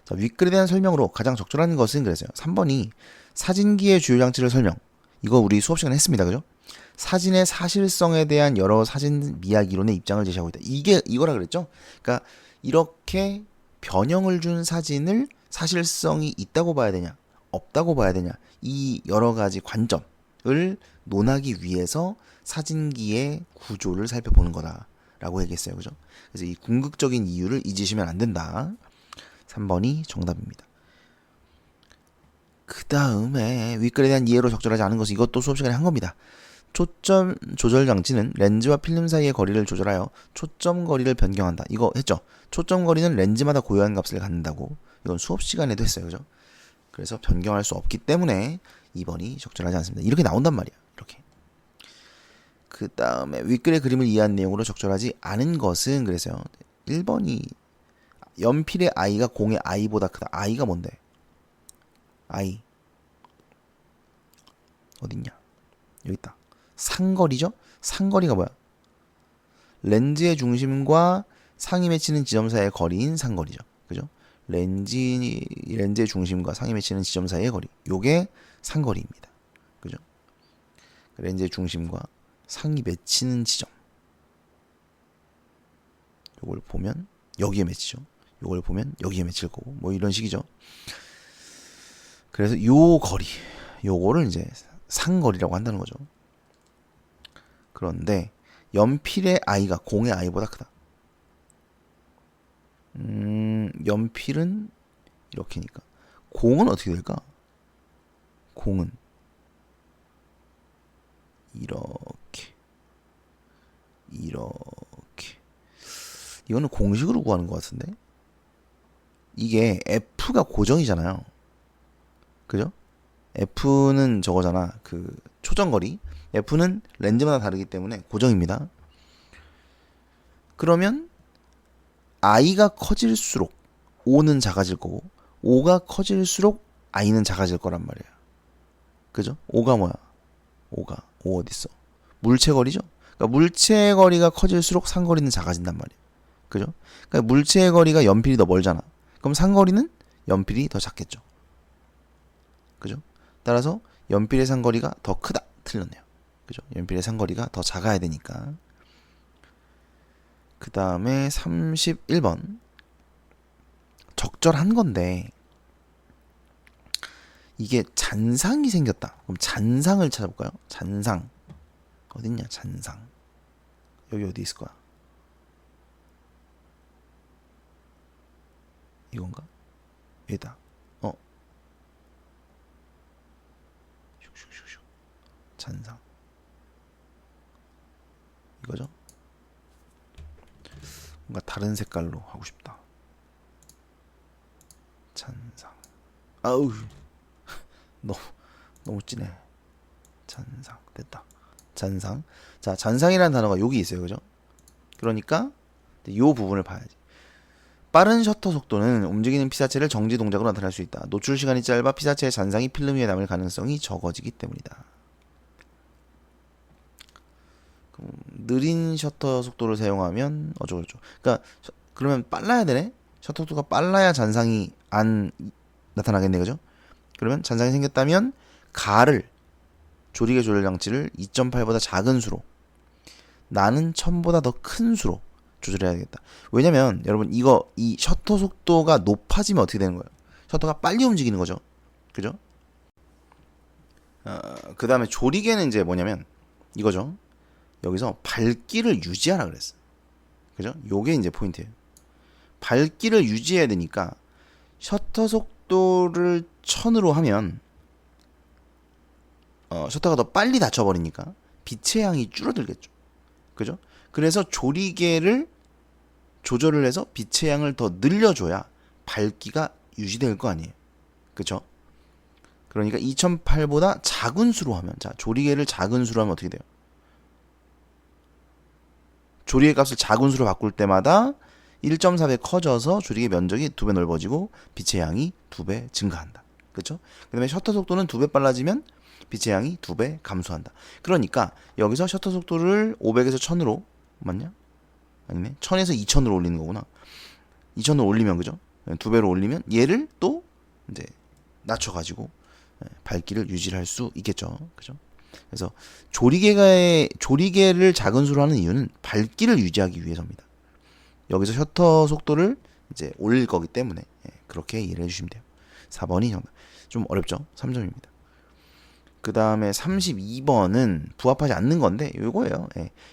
자, 윗글에 대한 설명으로 가장 적절한 것은 그랬어요. 3번이 사진기의 주요 장치를 설명. 이거 우리 수업 시간에 했습니다. 그죠? 사진의 사실성에 대한 여러 사진 미학 이론의 입장을 제시하고 있다. 이거라 그랬죠? 그러니까 이렇게 변형을 준 사진을 사실성이 있다고 봐야 되냐, 없다고 봐야 되냐, 이 여러 가지 관점을 논하기 위해서 사진기의 구조를 살펴보는 거다라고 얘기했어요. 그죠? 그래서 이 궁극적인 이유를 잊으시면 안 된다. 3번이 정답입니다. 그 다음에 윗글에 대한 이해로 적절하지 않은 것은 이것도 수업 시간에 한 겁니다. 초점 조절 장치는 렌즈와 필름 사이의 거리를 조절하여 초점 거리를 변경한다. 이거 했죠? 초점 거리는 렌즈마다 고유한 값을 갖는다고. 이건 수업 시간에도 했어요. 그죠? 그래서 변경할 수 없기 때문에 2번이 적절하지 않습니다. 이렇게 나온단 말이야. 이렇게. 그 다음에 윗글의 그림을 이해한 내용으로 적절하지 않은 것은 그래서요. 1번이 연필의 i가 공의 i보다 크다. i가 뭔데? i 어딨냐? 여기 있다. 상거리죠? 상거리가 뭐야? 렌즈의 중심과 상이 맺히는 지점 사이의 거리인 상거리죠. 그죠? 렌즈의 중심과 상이 맺히는 지점 사이의 거리. 요게 상거리입니다. 그죠? 렌즈의 중심과 상이 맺히는 지점. 요걸 보면 여기에 맺히죠. 요걸 보면 여기에 맺힐 거고. 뭐 이런 식이죠. 그래서 요 거리. 요거를 이제 상거리라고 한다는 거죠. 그런데 연필의 i가 공의 i보다 크다. 연필은 이렇게니까 공은 어떻게 될까? 공은 이렇게 이거는 공식으로 구하는 것 같은데 이게 F가 고정이잖아요. 그죠? F는 저거잖아. 그 초점거리. F는 렌즈마다 다르기 때문에 고정입니다. 그러면 i가 커질수록 O는 작아질 거고 O가 커질수록 i는 작아질 거란 말이야. 그죠? O가 뭐야? O 어딨어? 물체거리죠? 그러니까 물체의 거리가 커질수록 상거리는 작아진단 말이에요. 그죠? 그러니까 물체의 거리가 연필이 더 멀잖아. 그럼 상거리는 연필이 더 작겠죠. 그죠? 따라서 연필의 상거리가 더 크다. 틀렸네요. 그죠? 연필의 상거리가 더 작아야 되니까. 그 다음에 31번. 적절한 건데 이게 잔상이 생겼다. 그럼 잔상을 찾아볼까요? 잔상. 어딨냐? 잔상. 여기 어디 있을 거야? 이건가? 여기다. 슉슉슉슉. 잔상. 이거죠? 뭔가 다른 색깔로 하고 싶다. 잔상. 아우. 너무 진해. 잔상. 됐다. 잔상. 자, 잔상이라는 단어가 여기 있어요. 그죠? 그러니까 이 부분을 봐야지. 빠른 셔터 속도는 움직이는 피사체를 정지 동작으로 나타낼 수 있다. 노출 시간이 짧아 피사체의 잔상이 필름 위에 남을 가능성이 적어지기 때문이다. 느린 셔터 속도를 사용하면 어쩌고저쩌고. 그러니까 그러면 빨라야 되네. 셔터 속도가 빨라야 잔상이 안 나타나겠네. 그죠? 그러면 잔상이 생겼다면 가를 조리개 조절 장치를 2.8보다 작은 수로, 나는 1000보다 더 큰 수로 조절해야 되겠다. 왜냐면 여러분 이 셔터 속도가 높아지면 어떻게 되는 거예요? 셔터가 빨리 움직이는 거죠. 그죠? 그 다음에 조리개는 이제 뭐냐면 이거죠. 여기서 밝기를 유지하라 그랬어. 그죠? 요게 이제 포인트예요. 밝기를 유지해야 되니까 셔터 속도를 1000으로 하면 셔터가 더 빨리 닫혀버리니까 빛의 양이 줄어들겠죠. 그죠? 그래서 조리개를 조절을 해서 빛의 양을 더 늘려줘야 밝기가 유지될 거 아니에요. 그죠? 그러니까 2008보다 작은 수로 하면, 자, 조리개를 작은 수로 하면 어떻게 돼요? 조리개 값을 작은 수로 바꿀 때마다 1.4배 커져서 조리개 면적이 2배 넓어지고 빛의 양이 2배 증가한다. 그렇죠? 그다음에 셔터 속도는 2배 빨라지면 빛의 양이 2배 감소한다. 그러니까 여기서 셔터 속도를 500에서 1000으로 맞냐? 아니네. 1000에서 2000으로 올리는 거구나. 2000으로 올리면 그죠? 2배로 올리면 얘를 또 이제 낮춰가지고 밝기를 유지를 할 수 있겠죠. 그죠? 그래서 조리개를 작은 수로 하는 이유는 밝기를 유지하기 위해서입니다. 여기서 셔터 속도를 이제 올릴 거기 때문에 그렇게 이해를 해주시면 돼요. 4번이 정답. 좀 어렵죠? 3점입니다. 그 다음에 32번은 부합하지 않는 건데 이거예요.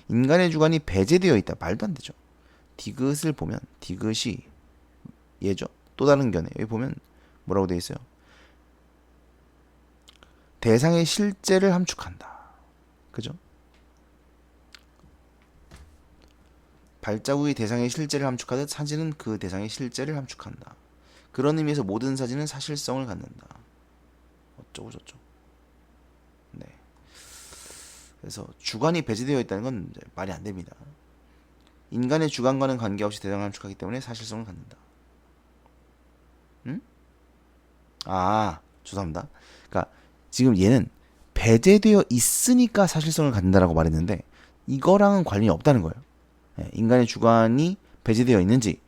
인간의 주관이 배제되어 있다. 말도 안 되죠. 디귿을 보면 디귿이 얘죠. 또 다른 견해. 여기 보면 뭐라고 되어 있어요? 대상의 실제를 함축한다. 그죠? 발자국이 대상의 실제를 함축하듯 사진은 그 대상의 실제를 함축한다. 그런 의미에서 모든 사진은 사실성을 갖는다. 어쩌고 저쩌고. 네. 그래서 주관이 배제되어 있다는 건 말이 안 됩니다. 인간의 주관과는 관계없이 대상을 함축하기 때문에 사실성을 갖는다. 응? 아, 죄송합니다. 그러니까 지금 얘는 배제되어 있으니까 사실성을 갖는다라고 말했는데 이거랑은 관련이 없다는 거예요. 인간의 주관이 배제되어 있는지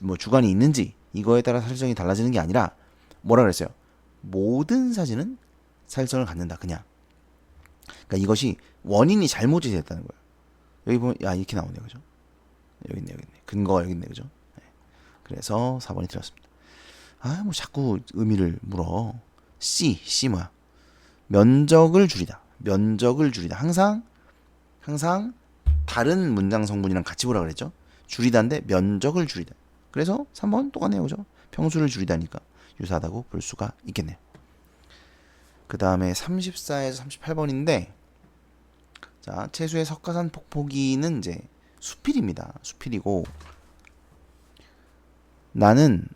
뭐 주관이 있는지 이거에 따라 사실성이 달라지는 게 아니라 뭐라 그랬어요? 모든 사진은 사실성을 갖는다. 그냥. 그러니까 이것이 원인이 잘못 제시됐다는 거예요. 여기 보면 야 이렇게 나오네요. 그죠? 여기 있네. 근거가 여기 있네. 그죠? 그래서 4번이 틀렸습니다. 아, 뭐 자꾸 의미를 물어. C 뭐야? 면적을 줄이다. 항상 다른 문장 성분이랑 같이 보라 그랬죠? 줄이다인데 면적을 줄이다. 그래서 3번 똑같네요. 그죠? 평수를 줄이다니까 유사하다고 볼 수가 있겠네요. 그 다음에 34에서 38번인데 자, 채수의 석가산 폭포기는 이제 수필입니다. 수필이고 나는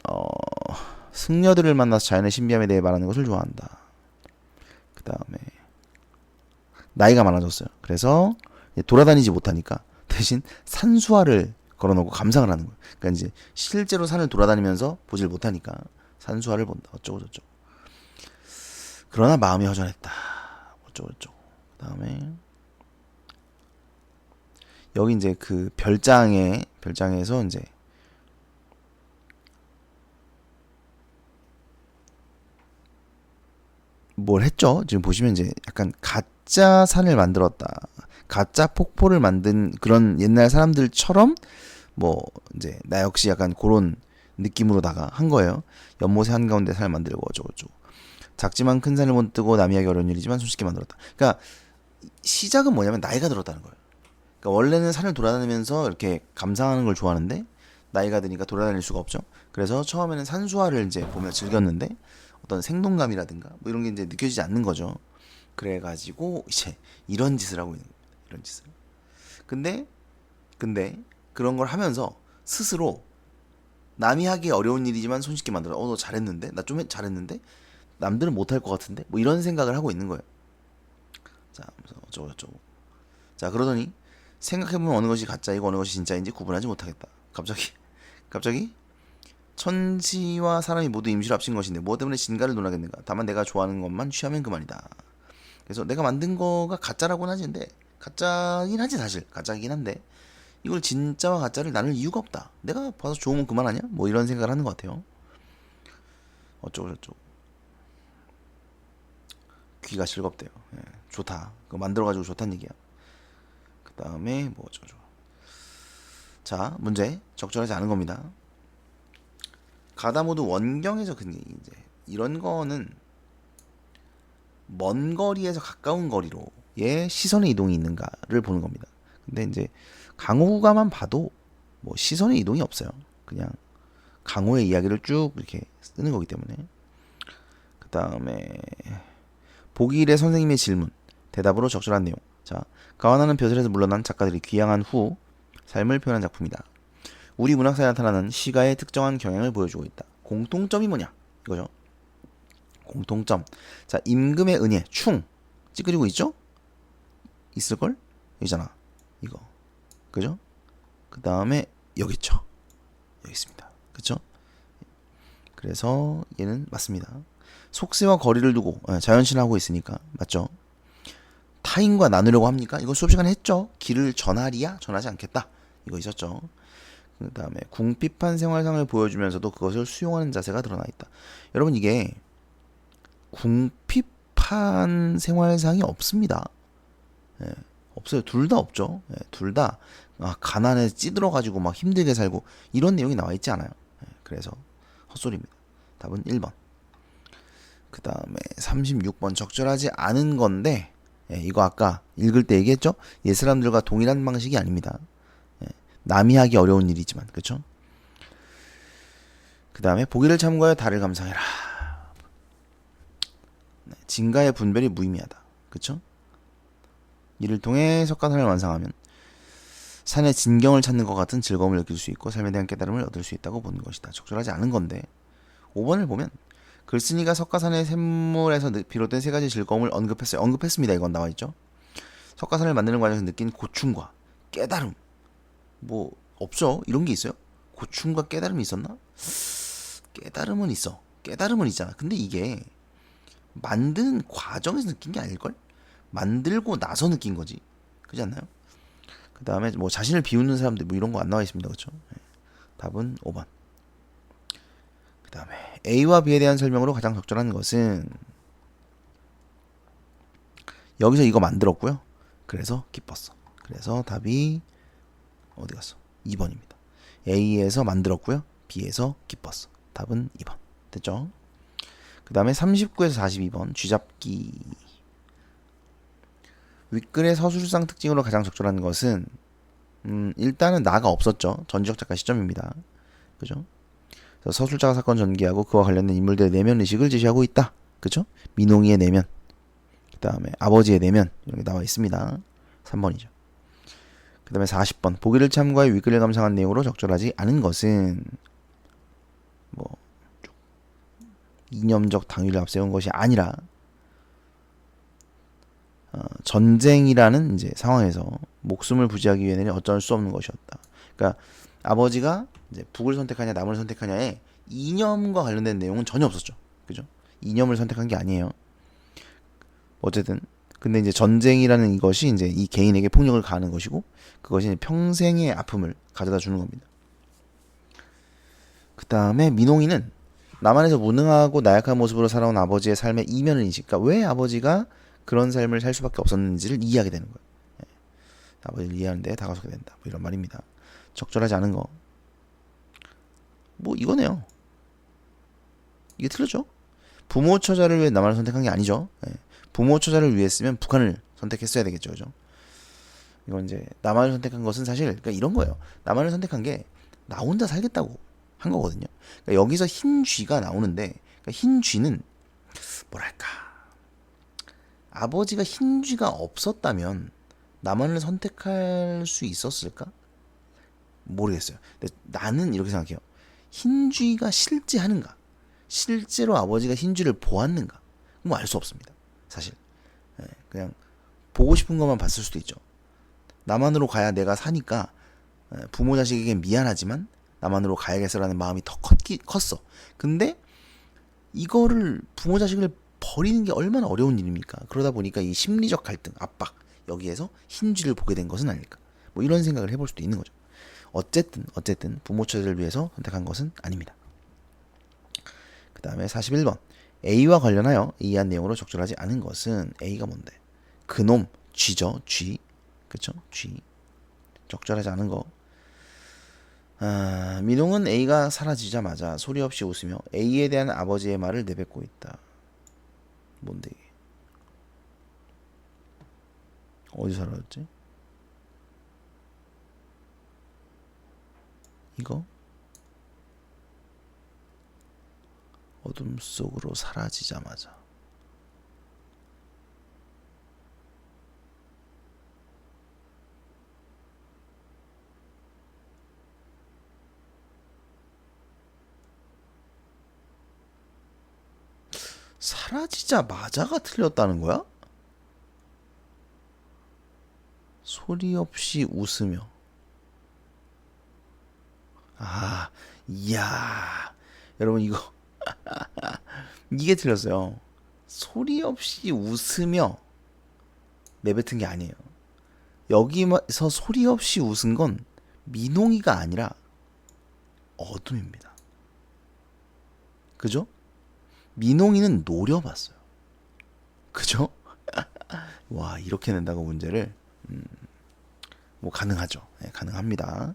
승려들을 만나서 자연의 신비함에 대해 말하는 것을 좋아한다. 그 다음에 나이가 많아졌어요. 그래서 돌아다니지 못하니까 대신 산수화를 걸어놓고 감상을 하는 거예요. 그러니까 이제 실제로 산을 돌아다니면서 보질 못하니까 산수화를 본다. 어쩌고 저쩌고. 그러나 마음이 허전했다. 어쩌고 저쩌고. 그 다음에 여기 이제 그 별장에서 이제 뭘 했죠? 지금 보시면 이제 약간 가짜 산을 만들었다. 가짜 폭포를 만든 그런 옛날 사람들처럼 뭐 이제 나 역시 약간 그런 느낌으로다가 한 거예요. 연못의 한가운데 산을 만들고 어쩌고저쩌고. 작지만 큰 산을 못 뜨고 남이 하기 어려운 일이지만 손쉽게 만들었다. 그러니까 시작은 뭐냐면 나이가 들었다는 거예요. 그러니까 원래는 산을 돌아다니면서 이렇게 감상하는 걸 좋아하는데 나이가 드니까 돌아다닐 수가 없죠. 그래서 처음에는 산수화를 이제 보며 즐겼는데 어떤 생동감이라든가 뭐 이런 게 이제 느껴지지 않는 거죠. 그래가지고 이제 이런 짓을 하고 있는 거예요. 이런 짓을. 근데 그런 걸 하면서 스스로 남이 하기 어려운 일이지만 손쉽게 만들어. 너 잘했는데? 나 좀 잘했는데? 남들은 못할 것 같은데? 뭐 이런 생각을 하고 있는 거예요. 자, 어쩌고. 자, 그러더니 생각해보면 어느 것이 가짜이고 어느 것이 진짜인지 구분하지 못하겠다. 갑자기 천지와 사람이 모두 임시로 합친 것인데 무엇 때문에 진가를 논하겠는가? 다만 내가 좋아하는 것만 취하면 그만이다. 그래서 내가 만든 거가 가짜라고는 하지는데 가짜긴 하지 사실 가짜긴 한데 이걸 진짜와 가짜를 나눌 이유가 없다. 내가 봐서 좋으면 그만하냐? 뭐 이런 생각을 하는 것 같아요. 어쩌고 귀가 즐겁대요. 예, 좋다. 그거 만들어가지고 좋다는 얘기야. 그 다음에 뭐 어쩌고. 자, 문제 적절하지 않은 겁니다. 가다 모두 원경에서 근데 이제 이런 거는 먼 거리에서 가까운 거리로의 시선의 이동이 있는가를 보는 겁니다. 근데 이제 강호가만 봐도 뭐 시선의 이동이 없어요. 그냥 강호의 이야기를 쭉 이렇게 쓰는 거기 때문에. 그 다음에 보기 일의 선생님의 질문 대답으로 적절한 내용. 자, 가와나는 벼슬에서 물러난 작가들이 귀향한 후 삶을 표현한 작품이다. 우리 문학사에 나타나는 시가의 특정한 경향을 보여주고 있다. 공통점이 뭐냐? 이거죠. 공통점. 자, 임금의 은혜, 충. 찌그리고 있죠? 있을걸? 여기잖아. 이거. 그죠? 그 다음에 여기 있죠. 여기 있습니다. 그쵸? 그래서 얘는 맞습니다. 속세와 거리를 두고 자연신하고 있으니까 맞죠? 타인과 나누려고 합니까? 이거 수업 시간에 했죠. 길을 전하리야 전하지 않겠다. 이거 있었죠. 그 다음에 궁핍한 생활상을 보여주면서도 그것을 수용하는 자세가 드러나 있다. 여러분 이게 궁핍한 생활상이 없습니다. 예, 없어요. 둘 다 없죠. 예, 둘 다 가난에 찌들어가지고 막 힘들게 살고 이런 내용이 나와 있지 않아요. 예, 그래서 헛소리입니다. 답은 1번. 그 다음에 36번 적절하지 않은 건데 예, 이거 아까 읽을 때 얘기했죠? 옛 사람들과 동일한 방식이 아닙니다. 예, 남이 하기 어려운 일이지만 그쵸? 그 다음에 보기를 참고하여 달을 감상해라. 네, 진가의 분별이 무의미하다. 그쵸? 이를 통해 석가산을 완성하면 산의 진경을 찾는 것 같은 즐거움을 느낄 수 있고 삶에 대한 깨달음을 얻을 수 있다고 보는 것이다. 적절하지 않은 건데 5번을 보면 글쓴이가 석가산의 샘물에서 비롯된 세 가지 즐거움을 언급했어요. 언급했습니다. 이건 나와 있죠. 석가산을 만드는 과정에서 느낀 고충과 깨달음. 뭐 없죠. 이런 게 있어요. 고충과 깨달음이 있었나? 깨달음은 있어. 깨달음은 있잖아. 근데 이게 만드는 과정에서 느낀 게 아닐걸? 만들고 나서 느낀 거지. 그렇지 않나요? 그 다음에 뭐 자신을 비웃는 사람들 뭐 이런 거 안 나와 있습니다. 그렇죠? 답은 5번. 그 다음에 A와 B에 대한 설명으로 가장 적절한 것은 여기서 이거 만들었고요. 그래서 기뻤어. 그래서 답이 어디 갔어? 2번입니다. A에서 만들었고요. B에서 기뻤어. 답은 2번. 됐죠? 그 다음에 39에서 42번 쥐잡기. 윗글의 서술상 특징으로 가장 적절한 것은 일단은 나가 없었죠. 전지적 작가 시점입니다. 그죠? 서술자가 사건 전개하고 그와 관련된 인물들의 내면 의식을 제시하고 있다. 그죠? 민홍이의 내면, 그 다음에 아버지의 내면 이렇게 나와 있습니다. 3번이죠. 그 다음에 40번 보기를 참고하여 윗글을 감상한 내용으로 적절하지 않은 것은 뭐 이념적 당위를 앞세운 것이 아니라 전쟁이라는 이제 상황에서 목숨을 부지하기 위해는 어쩔 수 없는 것이었다. 그러니까 아버지가 이제 북을 선택하냐 남을 선택하냐에 이념과 관련된 내용은 전혀 없었죠. 그죠? 이념을 선택한 게 아니에요. 어쨌든 근데 이제 전쟁이라는 이것이 이제 이 개인에게 폭력을 가하는 것이고 그것이 평생의 아픔을 가져다 주는 겁니다. 그 다음에 민홍이는 남한에서 무능하고 나약한 모습으로 살아온 아버지의 삶의 이면을 인식. 그러니까 왜 아버지가 그런 삶을 살 수밖에 없었는지를 이해하게 되는 거예요. 아버지를 이해하는데 다가서게 된다. 뭐 이런 말입니다. 적절하지 않은 거. 뭐 이거네요. 이게 틀렸죠? 부모 처자를 위해 남한을 선택한 게 아니죠. 부모 처자를 위했으면 북한을 선택했어야 되겠죠. 그죠? 이건 이제 남한을 선택한 것은 사실 그러니까 이런 거예요. 남한을 선택한 게 나 혼자 살겠다고 한 거거든요. 그러니까 여기서 흰 쥐가 나오는데 그러니까 흰 쥐는 뭐랄까 아버지가 흰 쥐가 없었다면 남한을 선택할 수 있었을까? 모르겠어요. 근데 나는 이렇게 생각해요. 흰 쥐가 실제하는가? 실제로 아버지가 흰 쥐를 보았는가? 뭐 알 수 없습니다. 사실 그냥 보고 싶은 것만 봤을 수도 있죠. 남한으로 가야 내가 사니까 부모 자식에겐 미안하지만 남한으로 가야겠어라는 마음이 더 컸어. 근데 이거를 부모 자식을 버리는 게 얼마나 어려운 일입니까? 그러다 보니까 이 심리적 갈등, 압박 여기에서 흰쥐를 보게 된 것은 아닐까? 뭐 이런 생각을 해볼 수도 있는 거죠. 어쨌든 부모 처제를 위해서 선택한 것은 아닙니다. 그 다음에 41번 A와 관련하여 이해한 내용으로 적절하지 않은 것은 A가 뭔데? 그놈 쥐죠. 쥐. 그쵸? 쥐. 적절하지 않은 거. 민홍은 A가 사라지자마자 소리 없이 웃으며 A에 대한 아버지의 말을 내뱉고 있다. 뭔데 이게? 어디 사라졌지? 이거? 어둠 속으로 사라지자마자. 사라지자마자가 틀렸다는 거야? 소리 없이 웃으며. 아, 이야. 여러분 이거 이게 틀렸어요. 소리 없이 웃으며 내뱉은 게 아니에요. 여기서 소리 없이 웃은 건 민홍이가 아니라 어둠입니다. 그죠? 민홍이는 노려봤어요. 그죠? 와, 이렇게 낸다고 문제를 뭐 가능하죠. 네, 가능합니다.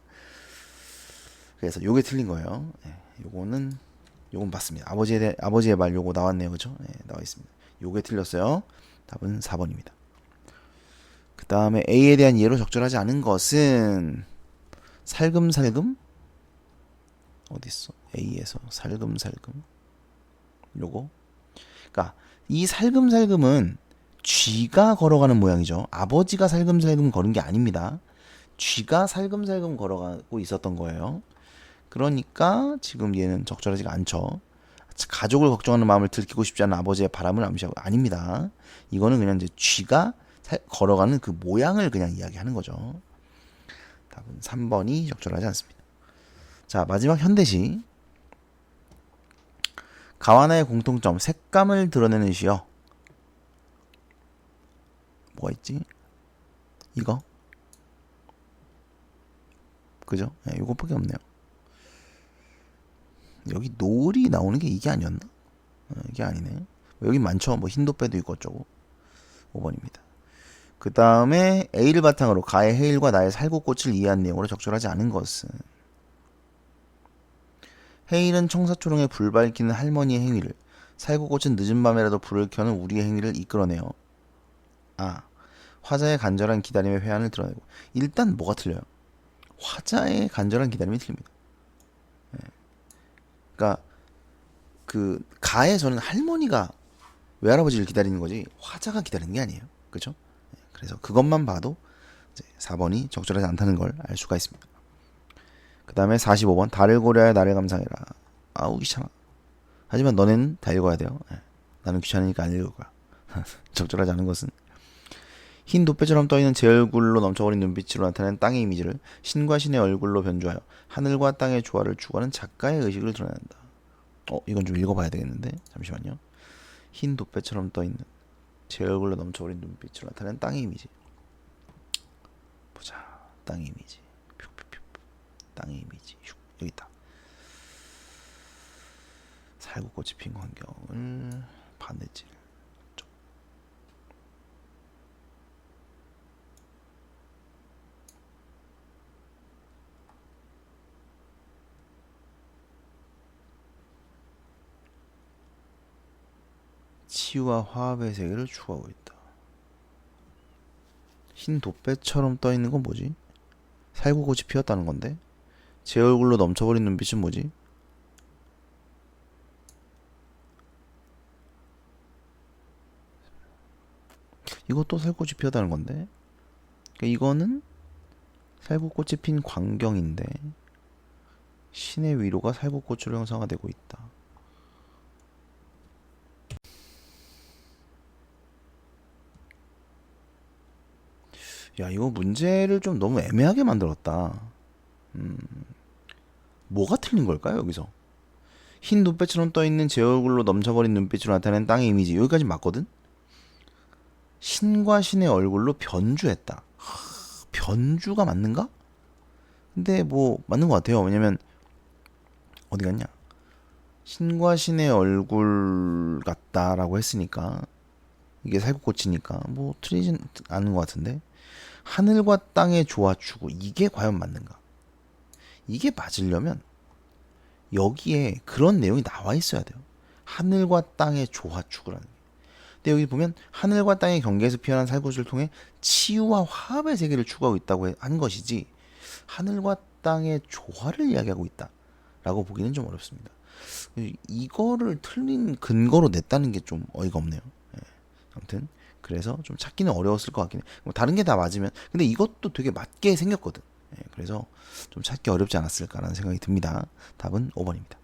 그래서 요게 틀린 거예요. 네, 요건 맞습니다. 아버지의 말 요거 나왔네요. 그죠? 네, 나와 있습니다. 요게 틀렸어요. 답은 4번입니다. 그 다음에 A에 대한 이해로 적절하지 않은 것은 살금살금? 어딨어? A에서 살금살금. 요거. 그러니까 이 살금살금은 쥐가 걸어가는 모양이죠. 아버지가 살금살금 걸은 게 아닙니다. 쥐가 살금살금 걸어가고 있었던 거예요. 그러니까 지금 얘는 적절하지가 않죠. 가족을 걱정하는 마음을 들키고 싶지 않은 아버지의 바람을 암시하고 아닙니다. 이거는 그냥 이제 쥐가 걸어가는 그 모양을 그냥 이야기하는 거죠. 답은 3번이 적절하지 않습니다. 자, 마지막 현대시. 가와나의 공통점, 색감을 드러내는 시요. 뭐가 있지? 이거? 그죠? 네, 이것밖에 없네요. 여기 노을이 나오는 게 이게 아니었나? 이게 아니네. 여기 많죠. 뭐 흰도빼도 있고 어쩌고. 5번입니다. 그 다음에 A를 바탕으로 가의 해일과 나의 살구꽃을 이해한 내용으로 적절하지 않은 것은 해일은 청사초롱에 불 밝히는 할머니의 행위를, 살구꽃은 늦은 밤에라도 불을 켜는 우리의 행위를 이끌어내요. 아, 화자의 간절한 기다림의 회한을 드러내고. 일단 뭐가 틀려요? 화자의 간절한 기다림이 틀립니다. 그러니까 그 가에서는 할머니가 외할아버지를 기다리는 거지 화자가 기다리는 게 아니에요. 그렇죠? 그래서 그것만 봐도 이제 4번이 적절하지 않다는 걸 알 수가 있습니다. 그 다음에 45번 달을 고려하여 나를 감상해라. 아우 귀찮아. 하지만 너네는 다 읽어야 돼요. 나는 귀찮으니까 안 읽을 거야. 적절하지 않은 것은 흰 돗배처럼 떠있는 제 얼굴로 넘쳐버린 눈빛으로 나타낸 땅의 이미지를 신과 신의 얼굴로 변주하여 하늘과 땅의 조화를 추구하는 작가의 의식을 드러낸다. 이건 좀 읽어봐야 되겠는데 잠시만요. 흰 돗배처럼 떠있는 제 얼굴로 넘쳐버린 눈빛으로 나타낸 땅의 이미지. 보자. 땅의 이미지. 퓨퓨퓨. 땅의 이미지. 슉. 여기 있다. 살구꽃이 핀 광경을 바느질. 치유와 화합의 세계를 추구하고 있다. 흰 돛배처럼 떠 있는 건 뭐지? 살구꽃이 피었다는 건데? 제 얼굴로 넘쳐버린 눈빛은 뭐지? 이것도 살구꽃이 피었다는 건데? 그러니까 이거는 살구꽃이 핀 광경인데 신의 위로가 살구꽃으로 형상화되고 있다. 야, 이거 문제를 좀 너무 애매하게 만들었다. 뭐가 틀린 걸까요, 여기서? 흰 눈빛처럼 떠있는 제 얼굴로 넘쳐버린 눈빛으로 나타낸 땅의 이미지. 여기까지 맞거든? 신과 신의 얼굴로 변주했다. 변주가 맞는가? 근데 뭐 맞는 것 같아요. 왜냐면 어디 갔냐? 신과 신의 얼굴 같다라고 했으니까 이게 살구꽃이니까 뭐 틀리진 않은 것 같은데 하늘과 땅의 조화추구 이게 과연 맞는가? 이게 맞으려면 여기에 그런 내용이 나와 있어야 돼요. 하늘과 땅의 조화추구라는 게. 근데 여기 보면 하늘과 땅의 경계에서 피어난 살구꽃을 통해 치유와 화합의 세계를 추구하고 있다고 한 것이지 하늘과 땅의 조화를 이야기하고 있다라고 보기는 좀 어렵습니다. 이거를 틀린 근거로 냈다는 게 좀 어이가 없네요. 예. 아무튼 그래서 좀 찾기는 어려웠을 것 같긴 해. 뭐 다른 게 다 맞으면 근데 이것도 되게 맞게 생겼거든. 예. 그래서 좀 찾기 어렵지 않았을까라는 생각이 듭니다. 답은 5번입니다.